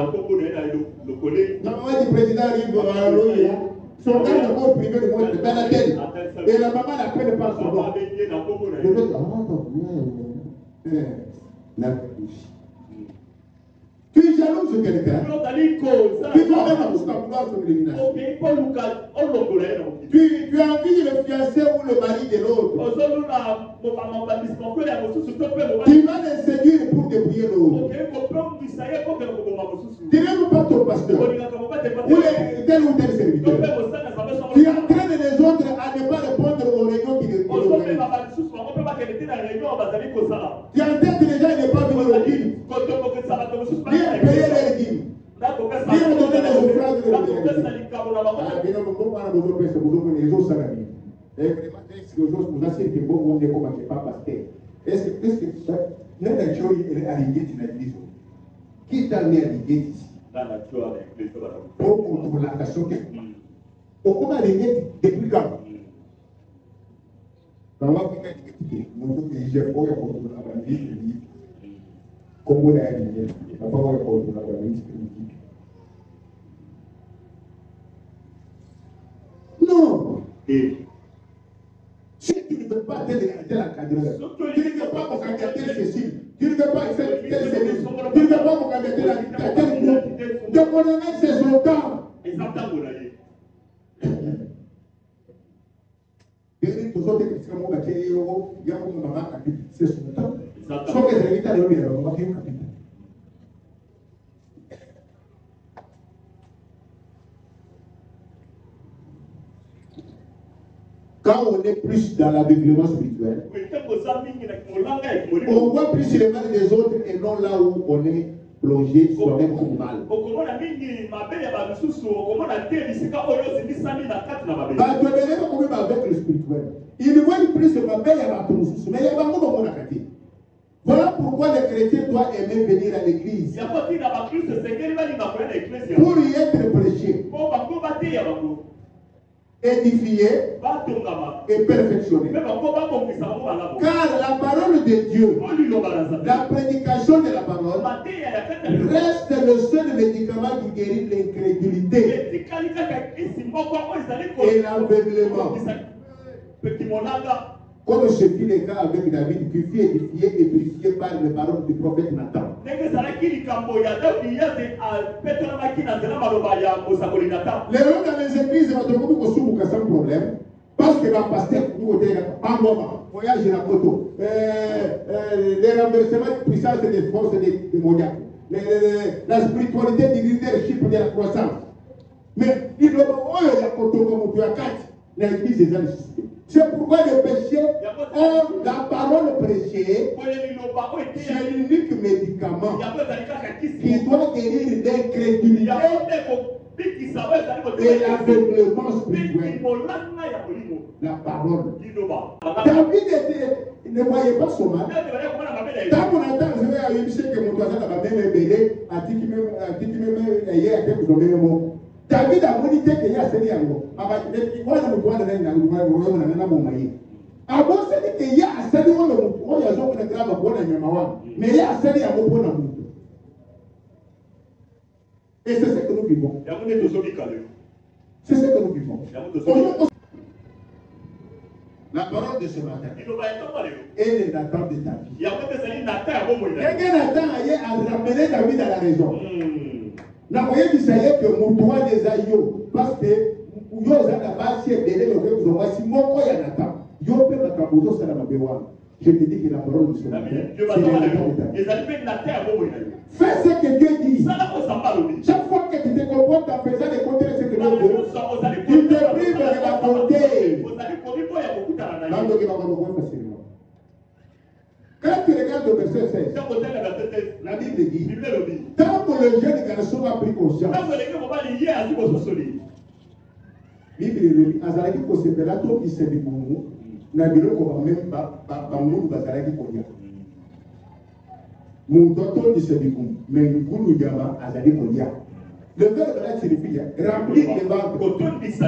La maman du président arrive à l'OIA. Son gars d'abord privé de moi, c'est dans la tête. Et la maman l'appelle par son nom. Je vais dire, la bouche. Tu es jaloux sur quelqu'un. Tu dois même vouloir son élimination. Tu envies le fiancé ou le mari de l'autre. Tu vas les séduire débrouiller l'autre. Tu n'aimes pas ton pasteur ou tel ou tel serviteur. Tu entraînes les autres à ne pas répondre aux réunions qui les organisent. Tu entêtes les gens à ne pas venir au dîme. Viens payer les dîmes. Viens donner les offrandes de est-ce que qui t'a mis à l'idée ici? Pour la question que pourquoi la l'idée depuis quand? Dans ma vie, mon Dieu, j'ai pas eu la vie, comme on a dit, la parole est pour la vie. Non. Si tu ne veux pas tel encadreur, tu ne veux pas mon candidater Cécile, tu ne veux pas tel service, tu ne veux pas mon candidater la tel groupe, de connaître ses soldats. C'est son temps. Sauf que c'est l'état de l'homme. Quand on est plus dans l'aveuglement spirituel, on voit plus le mal des autres et non là où on est plongé soi-même comme mal. Avec le spirituel. Il ne voit plus le mal, mais il y a pas de mal. Voilà pourquoi les chrétiens doivent aimer venir à l'église. Pour y être prêché, édifié et perfectionné. Car la parole de Dieu, la prédication de la parole, reste le seul médicament qui guérit l'incrédulité et l'aveuglement. Comme ce fut le cas avec David, qui fut édifié et purifié par les paroles du prophète Nathan. Les gens dans les églises vont sans problème, parce que le pasteur, en moment, voyage la photo, les renversements de puissance et des forces démoniaques, la spiritualité du leadership de la croissance. Mais il doit y avoir la photo comme tu as quatre, l'église des années. C'est pourquoi le péché, la parole prêchée, c'est l'unique médicament qui doit guérir l'incrédulité et l'aveuglement spirituel. La parole. David ne voyait pas son mal. Tant qu'on attend, je vais aller que mon voisin va même ébélé, à qui même hier, à quelques hommes. David a monité qu'il y a série en gros. Il y a série mais il y a série en gros. Et c'est ce que nous vivons. C'est ce que nous vivons. La parole de ce matin est le Nathan de ta vie. Quelqu'un Nathan a ramené David à la raison. Na voyez Isaïe que mon droit des aïeux parce que yo za na basi délai le que vous voici mon ya Nathan yo pe makabuzo ça na bewa. Je te dis que la parole de ce matin fais ce que Dieu dit. Chaque fois que tu te comportes en faisant des contraires ce que Dieu veut, tu te prives de la bonté. Quand tu regardes le verset 16, la Bible dit, tant que le jeune garçon a pris conscience, Bible dit, Azalaki Kosepela, tout qui s'est dit pour nous, n'a dit qu'on va même pas nous, Azalaki Konya. Mon tonton dit c'est du coup, mais nous nous disons Azalaki Konya. Le verbe de la signifie remplir le ventre.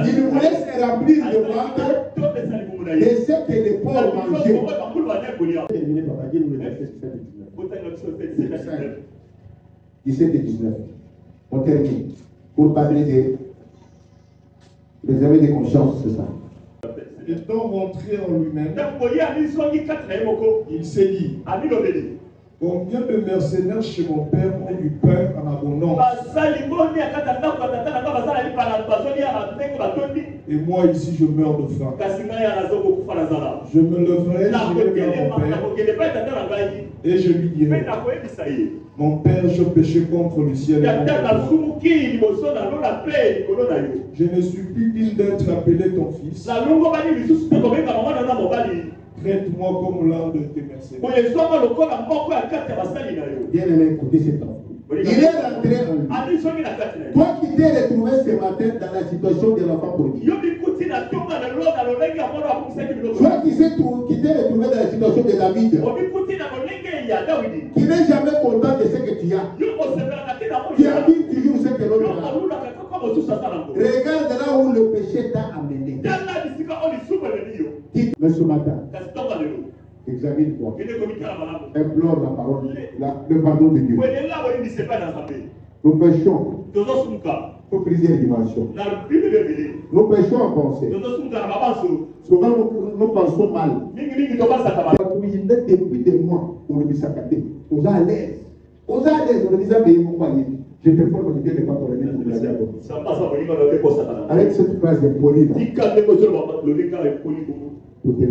Il nous laisse remplir le ventre de ce que les pauvres mangeaient. 17 et 19. On termine. Pour parler des amis de conscience, c'est ça. Étant rentré en lui-même, il s'est dit, Combien de mercenaires chez mon père ont du pain en abondance? Et moi ici je meurs de faim. Je me leverai, j'irai vers mon père et je lui dirai: mon père, je péché contre le ciel et contre toi. Je ne suis plus digne d'être appelé ton fils. Traite-moi comme l'un de tes mercenaires. Bien aimé, écoutez cet enfant. Il est rentré en lui. Toi qui t'es retrouvé ce matin dans la situation de l'enfant prodigue. Toi qui t'es retrouvé dans la situation de David. Qui n'est jamais content de ce que tu as. Qui habite toujours ce que l'autre a. Regarde là où le péché t'a amené. Mais ce matin, examine-toi. Implore la parole, le pardon de Dieu. Nous péchons. Il faut briser les dimensions. Nous péchons en pensée. Souvent nous pensons mal. Depuis des mois, on le dit ça. On est à l'aise. On est à l'aise. On le dit ça, mais mon foyer. Je te forme de Dieu de pas pour avec cette phrase de poli là. Pour te